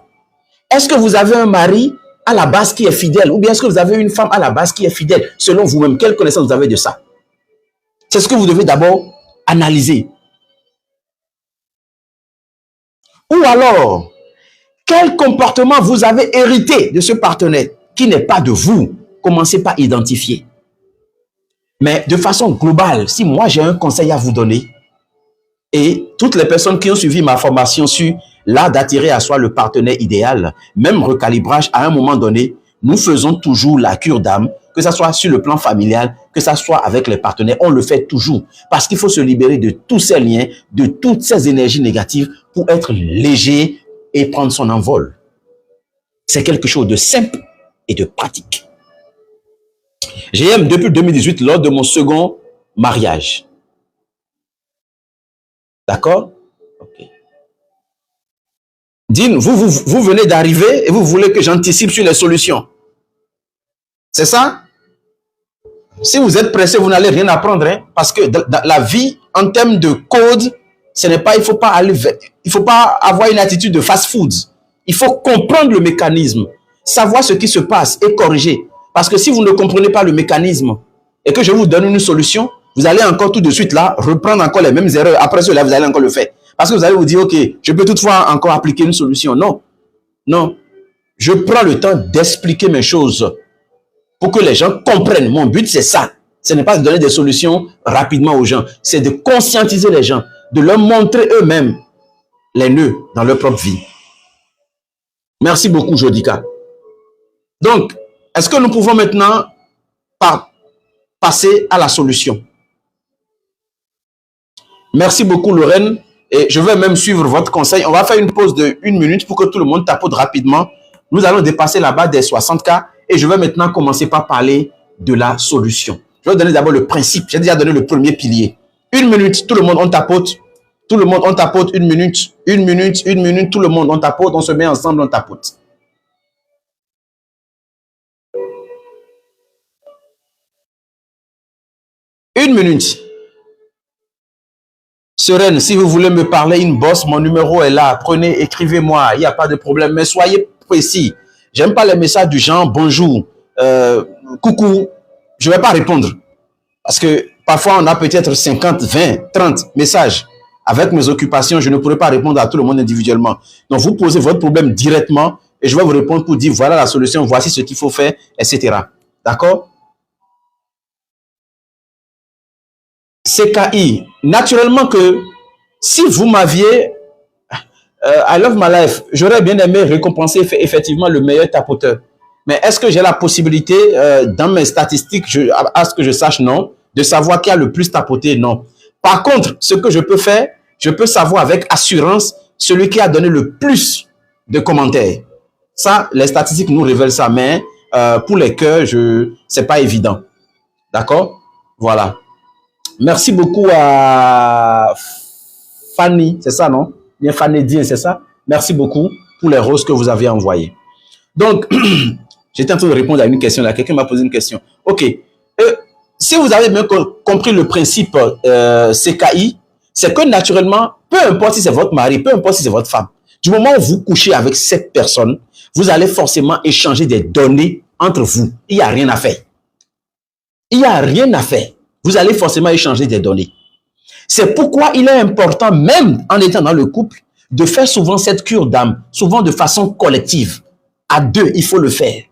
Est-ce que vous avez un mari à la base qui est fidèle? Ou bien est-ce que vous avez une femme à la base qui est fidèle? Selon vous-même, quelle connaissance vous avez de ça? C'est ce que vous devez d'abord analyser. Ou alors, quel comportement vous avez hérité de ce partenaire qui n'est pas de vous? Commencez par identifier. Mais de façon globale, si moi j'ai un conseil à vous donner, et toutes les personnes qui ont suivi ma formation sur l'art d'attirer à soi le partenaire idéal, même recalibrage, à un moment donné, nous faisons toujours la cure d'âme, que ce soit sur le plan familial, que ce soit avec les partenaires, on le fait toujours. Parce qu'il faut se libérer de tous ces liens, de toutes ces énergies négatives pour être léger et prendre son envol. C'est quelque chose de simple et de pratique. J'aime depuis 2018 lors de mon second mariage. D'accord? Ok. Dean, vous venez d'arriver et vous voulez que j'anticipe sur les solutions. C'est ça? Si vous êtes pressé, vous n'allez rien apprendre, hein, parce que dans la vie, en termes de code, ce n'est pas, il faut pas avoir une attitude de fast-food. Il faut comprendre le mécanisme, savoir ce qui se passe et corriger. Parce que si vous ne comprenez pas le mécanisme et que je vous donne une solution, vous allez encore tout de suite là reprendre encore les mêmes erreurs. Après cela, vous allez encore le faire. Parce que vous allez vous dire, ok, je peux toutefois encore appliquer une solution. Non, non. Je prends le temps d'expliquer mes choses pour que les gens comprennent. Mon but, c'est ça. Ce n'est pas de donner des solutions rapidement aux gens. C'est de conscientiser les gens, de leur montrer eux-mêmes les nœuds dans leur propre vie. Merci beaucoup, Jodika. Donc, est-ce que nous pouvons maintenant passer à la solution? Merci beaucoup, Lorraine. Et je vais même suivre votre conseil. On va faire une pause de 1 minute pour que tout le monde tapote rapidement. Nous allons dépasser la barre des 60K et je vais maintenant commencer par parler de la solution. Je vais donner d'abord le principe. J'ai déjà donné le premier pilier. 1 minute, tout le monde, on tapote. Tout le monde, on tapote 1 minute. 1 minute, 1 minute, tout le monde, on tapote. On se met ensemble, on tapote. Une minute. Sereine, si vous voulez me parler, une bosse, mon numéro est là. Prenez, écrivez-moi, il n'y a pas de problème. Mais soyez précis. J'aime pas les messages du genre bonjour, coucou. Je ne vais pas répondre. Parce que parfois, on a peut-être 50, 20, 30 messages. Avec mes occupations, je ne pourrai pas répondre à tout le monde individuellement. Donc, vous posez votre problème directement et je vais vous répondre pour dire voilà la solution, voici ce qu'il faut faire, etc. D'accord? CKI, naturellement que si vous m'aviez I love my life, j'aurais bien aimé récompenser effectivement le meilleur tapoteur. Mais est-ce que j'ai la possibilité, dans mes statistiques, à ce que je sache, non, de savoir qui a le plus tapoté, non. Par contre, ce que je peux faire, je peux savoir avec assurance celui qui a donné le plus de commentaires. Ça, les statistiques nous révèlent ça, mais pour les cœurs, c'est pas évident. D'accord? Voilà. Merci beaucoup à Fanny, c'est ça, non? Bien Fanny Dien, c'est ça? Merci beaucoup pour les roses que vous avez envoyées. Donc, j'étais en train de répondre à une question là. Quelqu'un m'a posé une question. OK. Si vous avez bien compris le principe CKI, c'est que naturellement, peu importe si c'est votre mari, peu importe si c'est votre femme, du moment où vous couchez avec cette personne, vous allez forcément échanger des données entre vous. Il n'y a rien à faire. Il n'y a rien à faire. Vous allez forcément échanger des données. C'est pourquoi il est important, même en étant dans le couple, de faire souvent cette cure d'âme, souvent de façon collective. À deux, il faut le faire.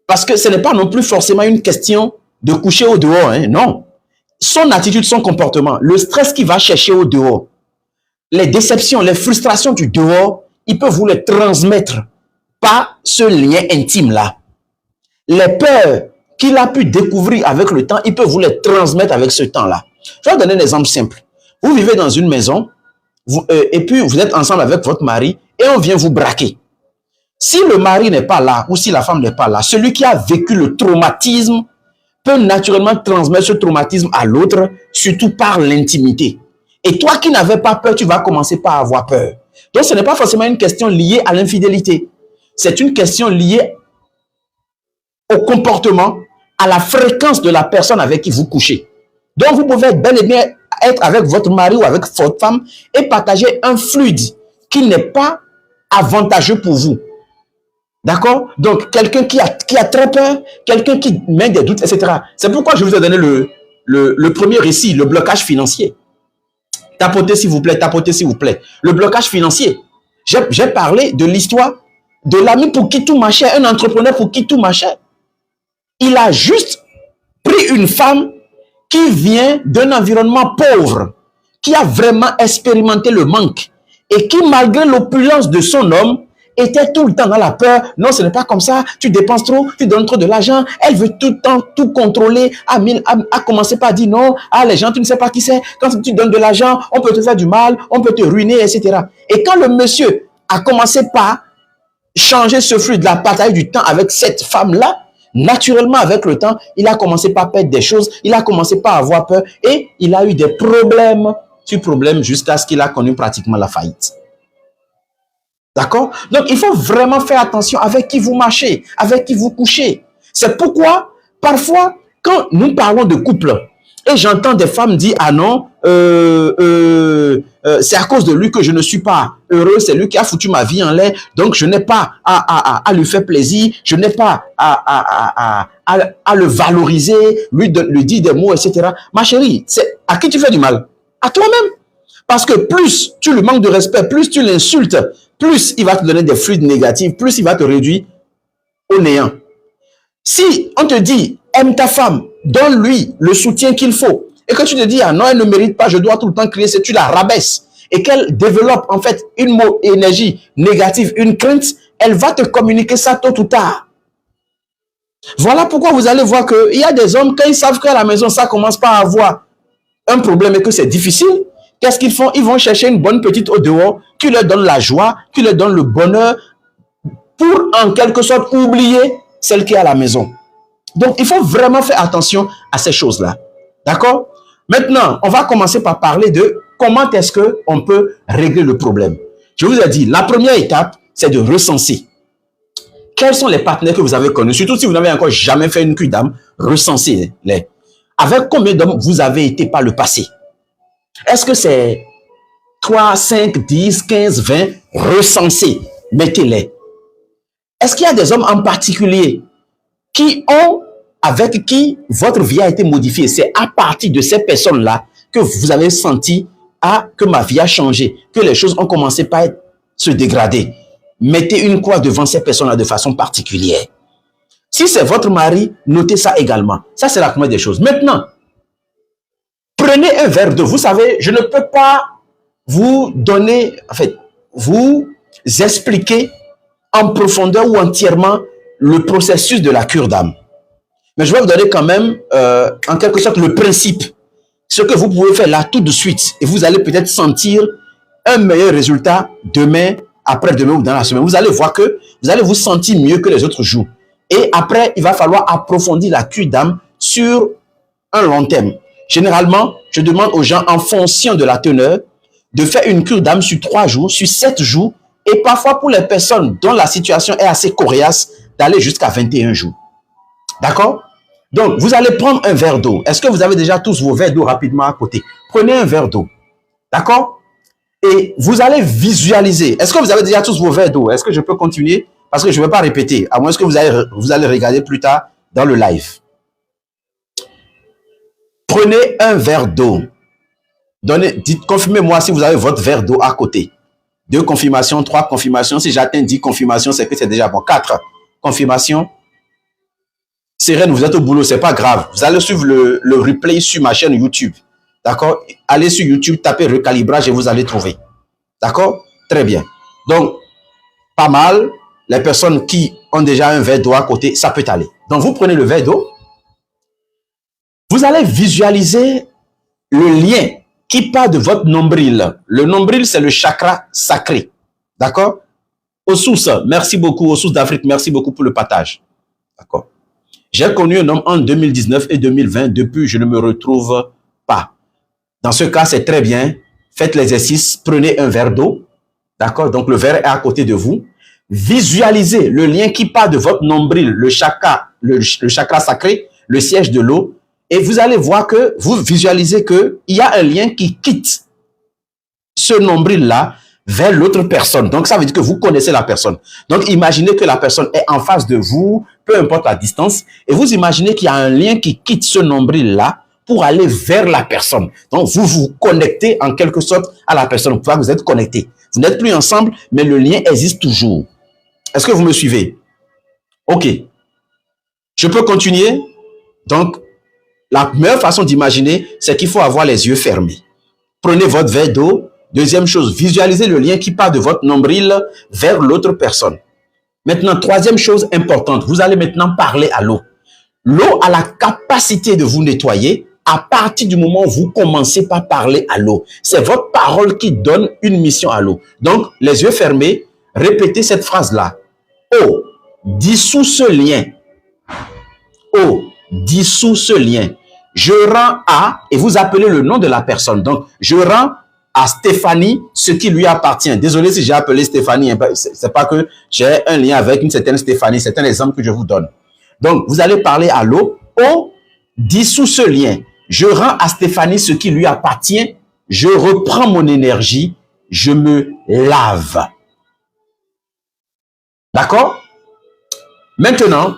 Parce que ce n'est pas non plus forcément une question de coucher au dehors, hein, non. Son attitude, son comportement, le stress qu'il va chercher au dehors, les déceptions, les frustrations du dehors, il peut vous les transmettre par ce lien intime-là. Les peurs qu'il a pu découvrir avec le temps, il peut vous les transmettre avec ce temps-là. Je vais vous donner un exemple simple. Vous vivez dans une maison et puis vous êtes ensemble avec votre mari et on vient vous braquer. Si le mari n'est pas là ou si la femme n'est pas là, celui qui a vécu le traumatisme peut naturellement transmettre ce traumatisme à l'autre, surtout par l'intimité. Et toi qui n'avais pas peur, tu vas commencer par avoir peur. Donc ce n'est pas forcément une question liée à l'infidélité. C'est une question liée au comportement, à la fréquence de la personne avec qui vous couchez. Donc, vous pouvez bel et bien être avec votre mari ou avec votre femme et partager un fluide qui n'est pas avantageux pour vous. D'accord? Donc, quelqu'un qui a très peur, quelqu'un qui met des doutes, etc. C'est pourquoi je vous ai donné le premier récit, le blocage financier. Tapotez s'il vous plaît, tapotez s'il vous plaît. Le blocage financier. J'ai parlé de l'histoire de l'ami pour qui tout marchait, un entrepreneur pour qui tout marchait. Il a juste pris une femme qui vient d'un environnement pauvre, qui a vraiment expérimenté le manque et qui, malgré l'opulence de son homme, était tout le temps dans la peur. Non, ce n'est pas comme ça. Tu dépenses trop, tu donnes trop de l'argent. Elle veut tout le temps tout contrôler. À commencer par dire non. Ah, les gens, tu ne sais pas qui c'est. Quand tu donnes de l'argent, on peut te faire du mal, on peut te ruiner, etc. Et quand le monsieur a commencé par changer ce flux de la partage du temps avec cette femme-là, naturellement, avec le temps, il a commencé par perdre des choses. Il a commencé par avoir peur et il a eu des problèmes sur problèmes jusqu'à ce qu'il a connu pratiquement la faillite. D'accord? Donc, il faut vraiment faire attention avec qui vous marchez, avec qui vous couchez. C'est pourquoi, parfois, quand nous parlons de couple, et j'entends des femmes dire, ah non, c'est à cause de lui que je ne suis pas heureux, c'est lui qui a foutu ma vie en l'air, donc je n'ai pas à lui faire plaisir, je n'ai pas à le valoriser, lui dire des mots, etc. Ma chérie, c'est à qui tu fais du mal? À toi-même. Parce que plus tu lui manques de respect, plus tu l'insultes, plus il va te donner des fluides négatifs, plus il va te réduire au néant. Si on te dit, aime ta femme, donne-lui le soutien qu'il faut, et que tu te dis, ah non, elle ne mérite pas, je dois tout le temps crier, c'est tu la rabaisses, et qu'elle développe en fait une énergie négative, une crainte, elle va te communiquer ça tôt ou tard. Voilà pourquoi vous allez voir qu'il y a des hommes, quand ils savent qu'à la maison, ça commence pas à avoir un problème et que c'est difficile, qu'est-ce qu'ils font? Ils vont chercher une bonne petite au dehors qui leur donne la joie, qui leur donne le bonheur pour en quelque sorte oublier celle qui est à la maison. Donc, il faut vraiment faire attention à ces choses-là. D'accord? Maintenant, on va commencer par parler de comment est-ce qu'on peut régler le problème. Je vous ai dit, la première étape, c'est de recenser. Quels sont les partenaires que vous avez connus? Surtout si vous n'avez encore jamais fait une cure d'âme, recensez-les. Avec combien d'hommes vous avez été par le passé? Est-ce que c'est 3, 5, 10, 15, 20? Recensez, mettez-les. Est-ce qu'il y a des hommes en particulier avec qui votre vie a été modifiée? C'est à partir de ces personnes-là que vous avez senti que ma vie a changé, que les choses ont commencé par se dégrader. Mettez une croix devant ces personnes-là de façon particulière. Si c'est votre mari, notez ça également. Ça, c'est la première des choses. Maintenant, prenez un verre d'eau. Vous savez, je ne peux pas vous donner, en fait, vous expliquer en profondeur ou entièrement le processus de la cure d'âme. Mais je vais vous donner quand même, en quelque sorte, le principe. Ce que vous pouvez faire là tout de suite. Et vous allez peut-être sentir un meilleur résultat demain, après-demain ou dans la semaine. Vous allez voir que vous allez vous sentir mieux que les autres jours. Et après, il va falloir approfondir la cure d'âme sur un long terme. Généralement, je demande aux gens, en fonction de la teneur, de faire une cure d'âme sur 3 jours, sur 7 jours, et parfois pour les personnes dont la situation est assez coriace, d'aller jusqu'à 21 jours. D'accord? Donc, vous allez prendre un verre d'eau. Est-ce que vous avez déjà tous vos verres d'eau rapidement à côté? Prenez un verre d'eau. D'accord? Et vous allez visualiser. Est-ce que vous avez déjà tous vos verres d'eau? Est-ce que je peux continuer? Parce que je ne vais pas répéter, à moins que vous allez regarder plus tard dans le live. Prenez un verre d'eau. Confirmez-moi si vous avez votre verre d'eau à côté. 2 confirmations, 3 confirmations. Si j'atteins 10 confirmations, c'est que c'est déjà bon. 4 confirmations. Sérène, vous êtes au boulot, c'est pas grave. Vous allez suivre le replay sur ma chaîne YouTube. D'accord? Allez sur YouTube, tapez recalibrage et vous allez trouver. D'accord? Très bien. Donc, pas mal. Les personnes qui ont déjà un verre d'eau à côté, ça peut aller. Donc, vous prenez le verre d'eau. Vous allez visualiser le lien qui part de votre nombril. Le nombril, c'est le chakra sacré. D'accord? Osus, merci beaucoup. Osus d'Afrique, merci beaucoup pour le partage. D'accord? J'ai connu un homme en 2019 et 2020. Depuis, je ne me retrouve pas. Dans ce cas, c'est très bien. Faites l'exercice. Prenez un verre d'eau. D'accord? Donc, le verre est à côté de vous. Visualisez le lien qui part de votre nombril, le chakra sacré, le siège de l'eau. Et vous allez voir que vous visualisez qu'il y a un lien qui quitte ce nombril-là vers l'autre personne. Donc, ça veut dire que vous connaissez la personne. Donc, imaginez que la personne est en face de vous, peu importe la distance, et vous imaginez qu'il y a un lien qui quitte ce nombril-là pour aller vers la personne. Donc, vous vous connectez en quelque sorte à la personne. Vous êtes connectés. Vous n'êtes plus ensemble, mais le lien existe toujours. Est-ce que vous me suivez? OK. Je peux continuer? Donc, la meilleure façon d'imaginer, c'est qu'il faut avoir les yeux fermés. Prenez votre verre d'eau. Deuxième chose, visualisez le lien qui part de votre nombril vers l'autre personne. Maintenant, troisième chose importante, vous allez maintenant parler à l'eau. L'eau a la capacité de vous nettoyer à partir du moment où vous commencez par parler à l'eau. C'est votre parole qui donne une mission à l'eau. Donc, les yeux fermés, répétez cette phrase-là. Eau, dissous ce lien. Eau, dissous ce lien. Je rends à, et vous appelez le nom de la personne. Donc, je rends à Stéphanie ce qui lui appartient. Désolé si j'ai appelé Stéphanie. C'est pas que j'ai un lien avec une certaine Stéphanie. C'est un exemple que je vous donne. Donc, vous allez parler à l'eau. Eau, dissous ce lien. Je rends à Stéphanie ce qui lui appartient. Je reprends mon énergie. Je me lave. D'accord? Maintenant,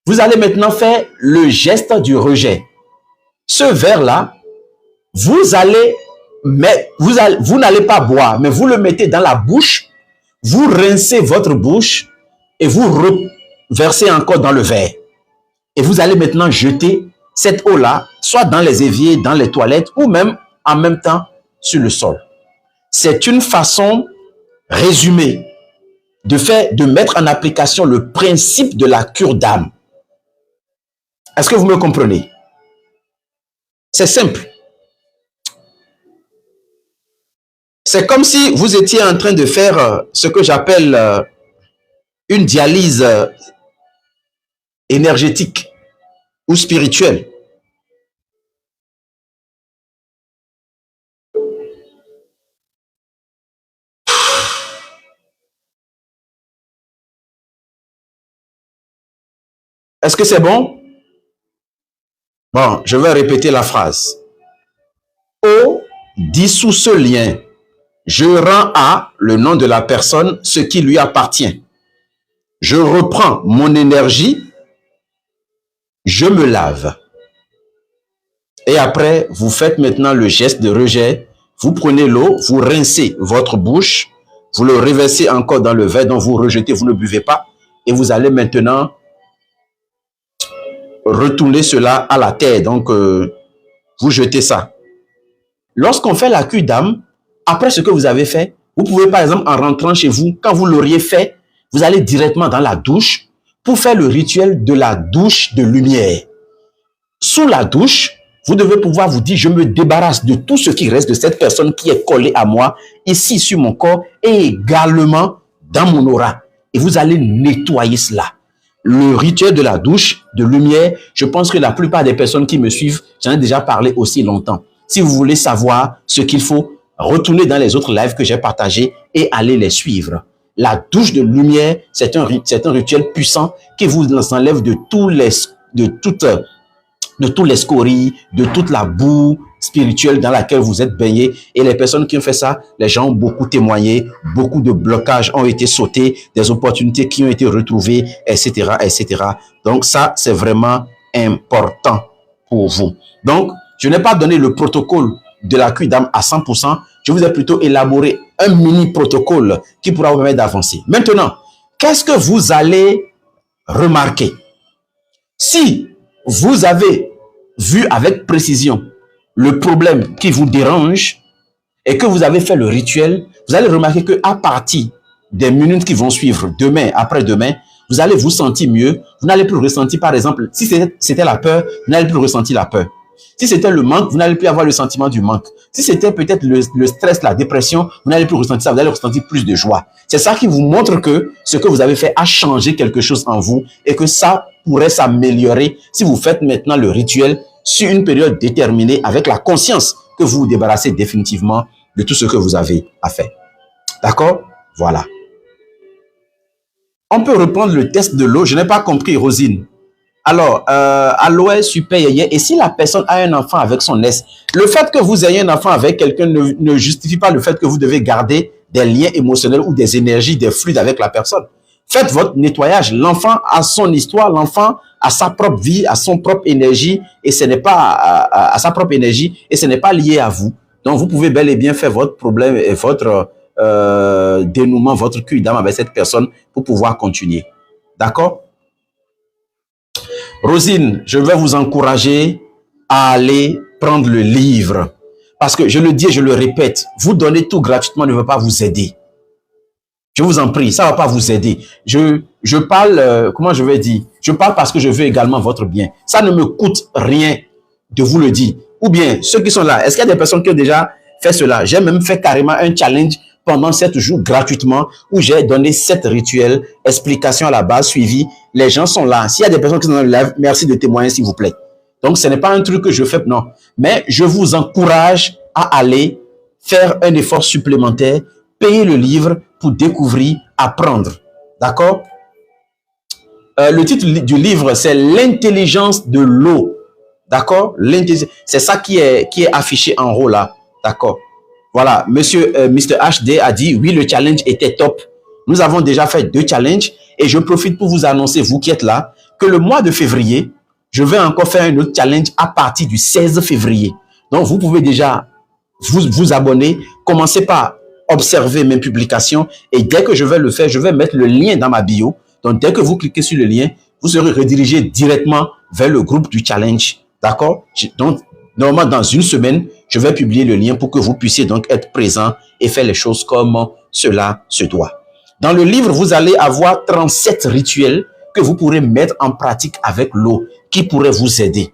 vous allez maintenant faire le geste du rejet. Ce verre-là, vous n'allez pas boire, mais vous le mettez dans la bouche, vous rincez votre bouche et vous reversez encore dans le verre. Et vous allez maintenant jeter cette eau-là, soit dans les éviers, dans les toilettes, ou même en même temps sur le sol. C'est une façon résumée de mettre en application le principe de la cure d'âme. Est-ce que vous me comprenez? C'est simple. C'est comme si vous étiez en train de faire ce que j'appelle une dialyse énergétique ou spirituelle. Est-ce que c'est bon? Bon, je vais répéter la phrase. Eau dissous ce lien. Je rends à le nom de la personne ce qui lui appartient. Je reprends mon énergie. Je me lave. Et après, vous faites maintenant le geste de rejet. Vous prenez l'eau, vous rincez votre bouche. Vous le reversez encore dans le verre dont vous rejetez, vous ne buvez pas. Et vous allez maintenant retourner cela à la terre. Donc, vous jetez ça. Lorsqu'on fait la cure d'âme, après ce que vous avez fait, vous pouvez par exemple en rentrant chez vous, quand vous l'auriez fait, vous allez directement dans la douche pour faire le rituel de la douche de lumière. Sous la douche, vous devez pouvoir vous dire, je me débarrasse de tout ce qui reste de cette personne qui est collée à moi, ici sur mon corps et également dans mon aura. Et vous allez nettoyer cela. Le rituel de la douche de lumière, je pense que la plupart des personnes qui me suivent, j'en ai déjà parlé aussi longtemps. Si vous voulez savoir ce qu'il faut, retournez dans les autres lives que j'ai partagés et allez les suivre. La douche de lumière, c'est un rituel puissant qui vous enlève de toutes les scories, de toute la boue spirituelle dans laquelle vous êtes baigné. Et les personnes qui ont fait ça, les gens ont beaucoup témoigné, beaucoup de blocages ont été sautés, des opportunités qui ont été retrouvées, etc., etc. Donc ça, c'est vraiment important pour vous. Donc, je n'ai pas donné le protocole de la cure d'âme à 100%. Je vous ai plutôt élaboré un mini protocole qui pourra vous permettre d'avancer. Maintenant, qu'est-ce que vous allez remarquer? Si vous avez vu avec précision le problème qui vous dérange et que vous avez fait le rituel, vous allez remarquer qu'à partir des minutes qui vont suivre, demain, après-demain, vous allez vous sentir mieux. Vous n'allez plus ressentir, par exemple, si c'était la peur, vous n'allez plus ressentir la peur. Si c'était le manque, vous n'allez plus avoir le sentiment du manque. Si c'était peut-être le stress, la dépression, vous n'allez plus ressentir ça, vous allez ressentir plus de joie. C'est ça qui vous montre que ce que vous avez fait a changé quelque chose en vous et que ça pourrait s'améliorer si vous faites maintenant le rituel sur une période déterminée avec la conscience que vous vous débarrassez définitivement de tout ce que vous avez à faire. D'accord? Voilà. On peut reprendre le test de l'eau. Je n'ai pas compris, Rosine. Alors, aloe, super yéyé. Et si la personne a un enfant avec son ex, le fait que vous ayez un enfant avec quelqu'un ne justifie pas le fait que vous devez garder des liens émotionnels ou des énergies, des fluides avec la personne. Faites votre nettoyage. L'enfant a son histoire, l'enfant a sa propre vie, a son propre énergie, et ce n'est pas à sa propre énergie, et ce n'est pas lié à vous. Donc, vous pouvez bel et bien faire votre problème et votre dénouement, votre cul d'âme avec cette personne pour pouvoir continuer. D'accord? Rosine, je vais vous encourager à aller prendre le livre. Parce que je le dis et je le répète, vous donner tout gratuitement ne va pas vous aider. Je vous en prie, ça ne va pas vous aider. Je parle, comment je vais dire? Je parle parce que je veux également votre bien. Ça ne me coûte rien de vous le dire. Ou bien, ceux qui sont là, est-ce qu'il y a des personnes qui ont déjà fait cela? J'ai même fait carrément un challenge pendant 7 jours gratuitement où j'ai donné 7 rituels, explications à la base, suivi. Les gens sont là. S'il y a des personnes qui sont dans le live, merci de témoigner s'il vous plaît. Donc, ce n'est pas un truc que je fais, non. Mais je vous encourage à aller faire un effort supplémentaire, payer le livre pour découvrir, apprendre. D'accord? Le titre du livre, c'est l'intelligence de l'eau. D'accord? C'est ça qui est affiché en haut là. D'accord? Voilà, monsieur Mr. HD a dit, oui, le challenge était top. Nous avons déjà fait 2 challenges et je profite pour vous annoncer, vous qui êtes là, que le mois de février, je vais encore faire un autre challenge à partir du 16 février. Donc, vous pouvez déjà vous abonner, commencez par observer mes publications et dès que je vais le faire, je vais mettre le lien dans ma bio. Donc, dès que vous cliquez sur le lien, vous serez redirigé directement vers le groupe du challenge. D'accord? Donc, normalement, dans une semaine, je vais publier le lien pour que vous puissiez donc être présent et faire les choses comme cela se doit. Dans le livre, vous allez avoir 37 rituels que vous pourrez mettre en pratique avec l'eau, qui pourraient vous aider.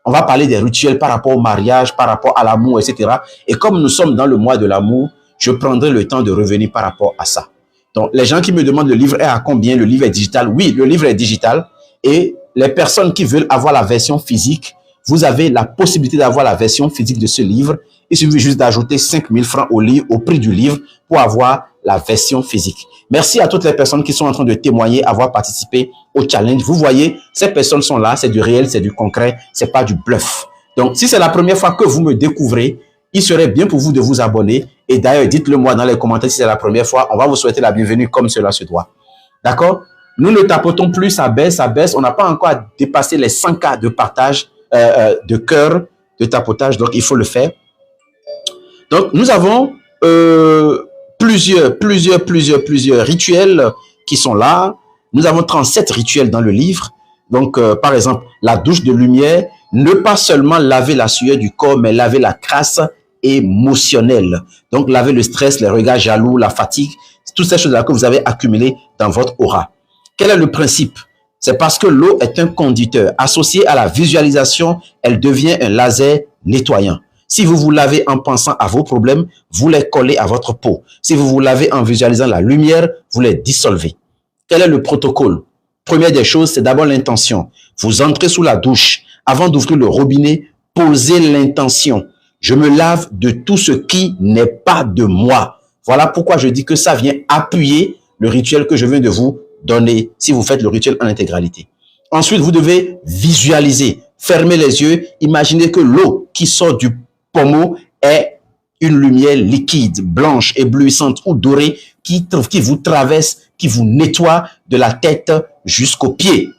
On va parler des rituels par rapport au mariage, par rapport à l'amour, etc. Et comme nous sommes dans le mois de l'amour, je prendrai le temps de revenir par rapport à ça. Donc, les gens qui me demandent le livre est à combien? Le livre est digital? Oui, le livre est digital. Et les personnes qui veulent avoir la version physique, vous avez la possibilité d'avoir la version physique de ce livre. Il suffit juste d'ajouter 5 000 francs au prix du livre pour avoir la version physique. Merci à toutes les personnes qui sont en train de témoigner, avoir participé au challenge. Vous voyez, ces personnes sont là, c'est du réel, c'est du concret, c'est pas du bluff. Donc, si c'est la première fois que vous me découvrez, il serait bien pour vous de vous abonner. Et d'ailleurs, dites-le moi dans les commentaires si c'est la première fois. On va vous souhaiter la bienvenue comme cela se doit. D'accord? Nous ne tapotons plus, ça baisse, ça baisse. On n'a pas encore dépassé les 100 cas de partage, de cœur, de tapotage. Donc, il faut le faire. Donc, nous avons plusieurs rituels qui sont là. Nous avons 37 rituels dans le livre. Donc, par exemple, la douche de lumière, ne pas seulement laver la sueur du corps, mais laver la crasse émotionnelle. Donc, laver le stress, les regards jaloux, la fatigue, toutes ces choses-là que vous avez accumulées dans votre aura. Quel est le principe? C'est parce que l'eau est un conducteur. Associé à la visualisation, elle devient un laser nettoyant. Si vous vous lavez en pensant à vos problèmes, vous les collez à votre peau. Si vous vous lavez en visualisant la lumière, vous les dissolvez. Quel est le protocole? Première des choses, c'est d'abord l'intention. Vous entrez sous la douche. Avant d'ouvrir le robinet, posez l'intention. Je me lave de tout ce qui n'est pas de moi. Voilà pourquoi je dis que ça vient appuyer le rituel que je viens de vous donner si vous faites le rituel en intégralité. Ensuite, vous devez visualiser. Fermez les yeux. Imaginez que l'eau qui sort du pommeau est une lumière liquide, blanche, éblouissante ou dorée qui vous traverse, qui vous nettoie de la tête jusqu'aux pieds.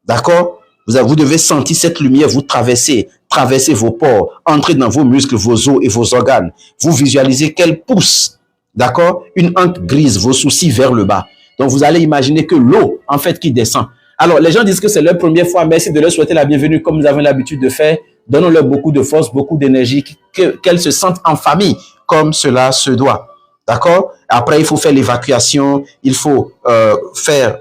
D'accord? Vous devez sentir cette lumière vous traverser vos pores, entrer dans vos muscles, vos os et vos organes. Vous visualisez qu'elle pousse, d'accord? Une hanque grise, vos soucis vers le bas. Donc, vous allez imaginer que l'eau, en fait, qui descend. Alors, les gens disent que c'est leur première fois. Merci de leur souhaiter la bienvenue comme nous avons l'habitude de faire. Donnons-leur beaucoup de force, beaucoup d'énergie, qu'elles se sentent en famille comme cela se doit. D'accord? Après, il faut faire l'évacuation, il faut faire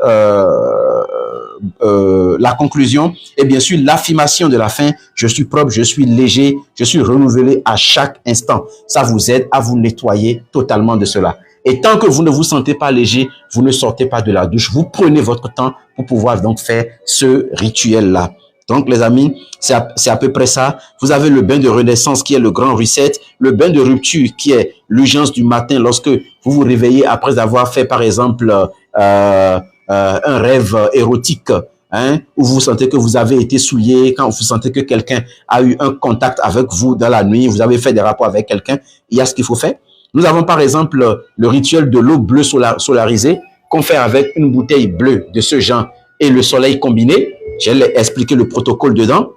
la conclusion et bien sûr l'affirmation de la fin. Je suis propre, je suis léger, je suis renouvelé à chaque instant. Ça vous aide à vous nettoyer totalement de cela. Et tant que vous ne vous sentez pas léger, vous ne sortez pas de la douche. Vous prenez votre temps pour pouvoir donc faire ce rituel-là. Donc, les amis, c'est à peu près ça. Vous avez le bain de renaissance qui est le grand reset, le bain de rupture qui est l'urgence du matin lorsque vous vous réveillez après avoir fait, par exemple, un rêve érotique, hein, où vous sentez que vous avez été souillé, quand vous sentez que quelqu'un a eu un contact avec vous dans la nuit, vous avez fait des rapports avec quelqu'un, il y a ce qu'il faut faire. Nous avons par exemple le rituel de l'eau bleue solarisée qu'on fait avec une bouteille bleue de ce genre et le soleil combiné. J'ai expliqué le protocole dedans.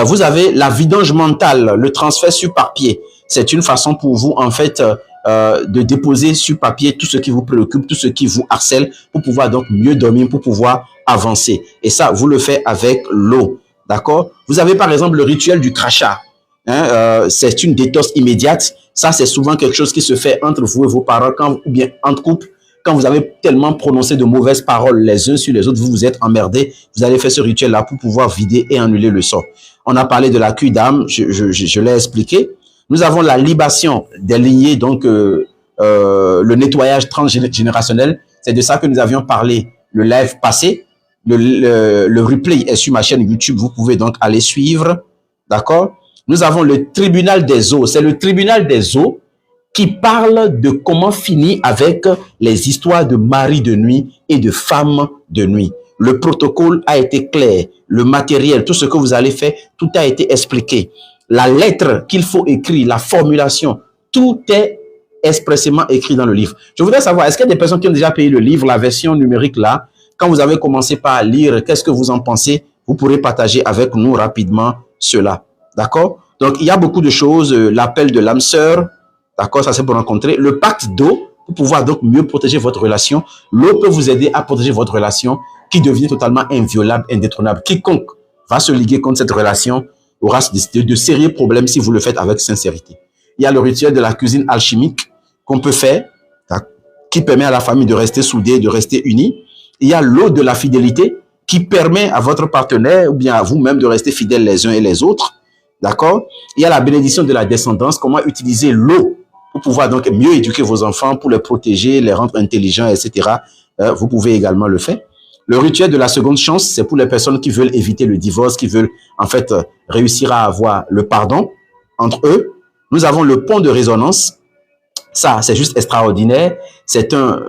Vous avez la vidange mentale, le transfert sur papier. C'est une façon pour vous, en fait, de déposer sur papier tout ce qui vous préoccupe, tout ce qui vous harcèle, pour pouvoir donc mieux dormir, pour pouvoir avancer. Et ça, vous le faites avec l'eau. D'accord? Vous avez par exemple le rituel du crachat. Hein, c'est une détox immédiate. Ça, c'est souvent quelque chose qui se fait entre vous et vos parents, ou bien entre couples. Quand vous avez tellement prononcé de mauvaises paroles les uns sur les autres, vous vous êtes emmerdés, vous allez faire ce rituel-là pour pouvoir vider et annuler le sort. On a parlé de la cuve d'âme, je l'ai expliqué. Nous avons la libation des lignées, donc le nettoyage transgénérationnel. C'est de ça que nous avions parlé le live passé. Le replay est sur ma chaîne YouTube, vous pouvez donc aller suivre. D'accord? Nous avons le tribunal des eaux. C'est le tribunal des eaux qui parle de comment finir avec les histoires de maris de nuit et de femmes de nuit. Le protocole a été clair, le matériel, tout ce que vous allez faire, tout a été expliqué. La lettre qu'il faut écrire, la formulation, tout est expressément écrit dans le livre. Je voudrais savoir, est-ce qu'il y a des personnes qui ont déjà payé le livre, la version numérique là? Quand vous avez commencé par lire, qu'est-ce que vous en pensez? Vous pourrez partager avec nous rapidement cela. D'accord? Donc, il y a beaucoup de choses, l'appel de l'âme sœur. D'accord, ça c'est pour rencontrer. Le pacte d'eau, pour pouvoir donc mieux protéger votre relation. L'eau peut vous aider à protéger votre relation qui devient totalement inviolable, indétrônable. Quiconque va se liguer contre cette relation aura de sérieux problèmes si vous le faites avec sincérité. Il y a le rituel de la cuisine alchimique qu'on peut faire, qui permet à la famille de rester soudée, de rester unie. Il y a l'eau de la fidélité qui permet à votre partenaire ou bien à vous-même de rester fidèles les uns et les autres. D'accord? Il y a la bénédiction de la descendance, comment utiliser l'eau pour pouvoir donc mieux éduquer vos enfants, pour les protéger, les rendre intelligents, etc. Vous pouvez également le faire. Le rituel de la seconde chance, c'est pour les personnes qui veulent éviter le divorce, qui veulent en fait réussir à avoir le pardon entre eux. Nous avons le pont de résonance. Ça, c'est juste extraordinaire. C'est un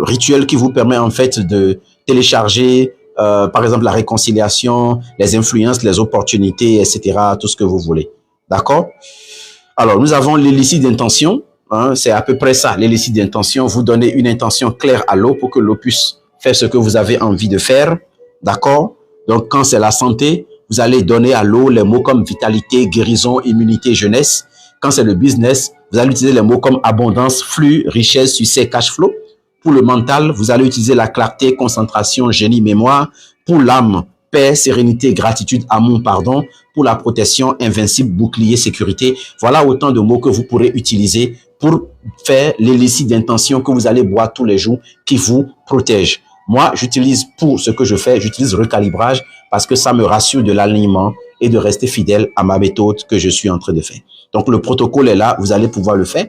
rituel qui vous permet en fait de télécharger, par exemple, la réconciliation, les influences, les opportunités, etc., tout ce que vous voulez. D'accord? Alors, nous avons l'illicite d'intention. Hein, c'est à peu près ça, l'illicite d'intention. Vous donnez une intention claire à l'eau pour que l'eau puisse faire ce que vous avez envie de faire. D'accord? Donc, quand c'est la santé, vous allez donner à l'eau les mots comme vitalité, guérison, immunité, jeunesse. Quand c'est le business, vous allez utiliser les mots comme abondance, flux, richesse, succès, cash flow. Pour le mental, vous allez utiliser la clarté, concentration, génie, mémoire. Pour l'âme, paix, sérénité, gratitude, amour, pardon. Pour la protection, invincible, bouclier, sécurité. Voilà autant de mots que vous pourrez utiliser pour faire l'illicite d'intention que vous allez boire tous les jours qui vous protège. Moi, j'utilise pour ce que je fais, j'utilise recalibrage parce que ça me rassure de l'alignement et de rester fidèle à ma méthode que je suis en train de faire. Donc, le protocole est là, vous allez pouvoir le faire.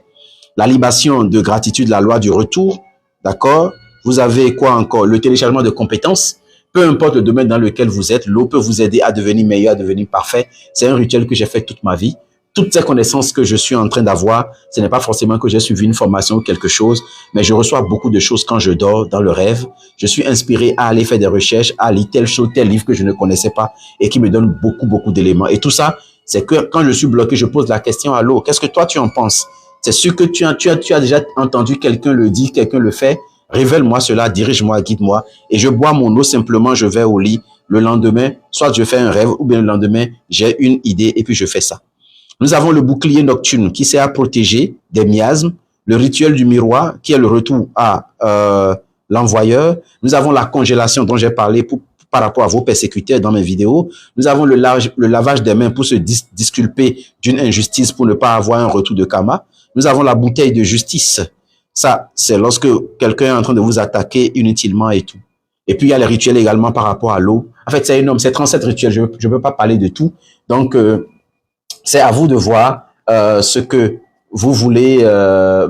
La libation de gratitude, la loi du retour. D'accord? Vous avez quoi encore? Le téléchargement de compétences. Peu importe le domaine dans lequel vous êtes, l'eau peut vous aider à devenir meilleur, à devenir parfait. C'est un rituel que j'ai fait toute ma vie. Toutes ces connaissances que je suis en train d'avoir, ce n'est pas forcément que j'ai suivi une formation ou quelque chose, mais je reçois beaucoup de choses quand je dors, dans le rêve. Je suis inspiré à aller faire des recherches, à lire telle chose, tel livre que je ne connaissais pas et qui me donne beaucoup d'éléments. Et tout ça, c'est que quand je suis bloqué, je pose la question à l'eau. Qu'est-ce que toi, tu en penses? C'est sûr que tu as déjà entendu quelqu'un le dire, quelqu'un le fait. Révèle-moi cela, dirige-moi, guide-moi. Et je bois mon eau, simplement, je vais au lit. Le lendemain, soit je fais un rêve, ou bien le lendemain, j'ai une idée et puis je fais ça. Nous avons le bouclier nocturne qui sert à protéger des miasmes. Le rituel du miroir qui est le retour à l'envoyeur. Nous avons la congélation dont j'ai parlé par rapport à vos persécuteurs dans mes vidéos. Nous avons le lavage des mains pour se disculper d'une injustice, pour ne pas avoir un retour de karma. Nous avons la bouteille de justice. Ça, c'est lorsque quelqu'un est en train de vous attaquer inutilement et tout. Et puis, il y a les rituels également par rapport à l'eau. En fait, c'est énorme. C'est 37 rituels. Je ne peux pas parler de tout. Donc, c'est à vous de voir ce que vous voulez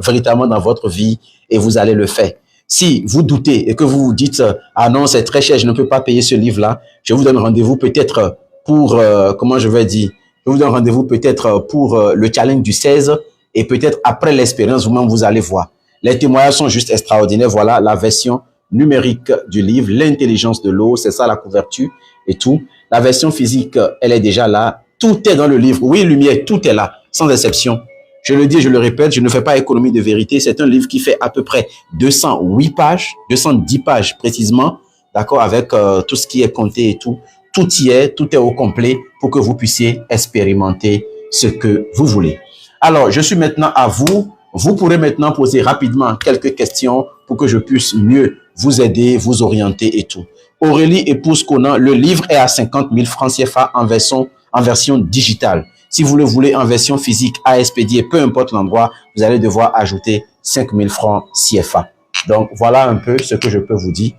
véritablement dans votre vie et vous allez le faire. Si vous doutez et que vous vous dites « Ah non, c'est très cher, je ne peux pas payer ce livre-là », je vous donne rendez-vous peut-être pour, comment je vais dire, je vous donne rendez-vous peut-être pour le challenge du 16 et peut-être après l'expérience, vous-même, vous allez voir. Les témoignages sont juste extraordinaires. Voilà la version numérique du livre, l'intelligence de l'eau, c'est ça la couverture et tout. La version physique, elle est déjà là. Tout est dans le livre. Oui, lumière, tout est là, sans exception. Je le dis et je le répète, je ne fais pas économie de vérité. C'est un livre qui fait à peu près 208 pages, 210 pages précisément, d'accord, avec tout ce qui est compté et tout. Tout y est, tout est au complet pour que vous puissiez expérimenter ce que vous voulez. Alors, je suis maintenant à vous. Vous pourrez maintenant poser rapidement quelques questions pour que je puisse mieux vous aider, vous orienter et tout. Aurélie épouse Conan, le livre est à 50 000 francs CFA en version digitale. Si vous le voulez en version physique à expédier, peu importe l'endroit, vous allez devoir ajouter 5 000 francs CFA. Donc, voilà un peu ce que je peux vous dire.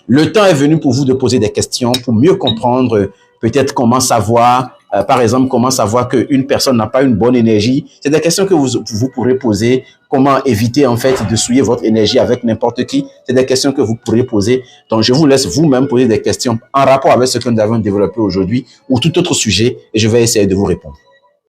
Le temps est venu pour vous de poser des questions pour mieux comprendre peut-être comment savoir, par exemple, comment savoir qu'une personne n'a pas une bonne énergie. C'est des questions que vous pourrez poser. Comment éviter en fait de souiller votre énergie avec n'importe qui. C'est des questions que vous pourrez poser. Donc, je vous laisse vous-même poser des questions en rapport avec ce que nous avons développé aujourd'hui ou tout autre sujet et je vais essayer de vous répondre.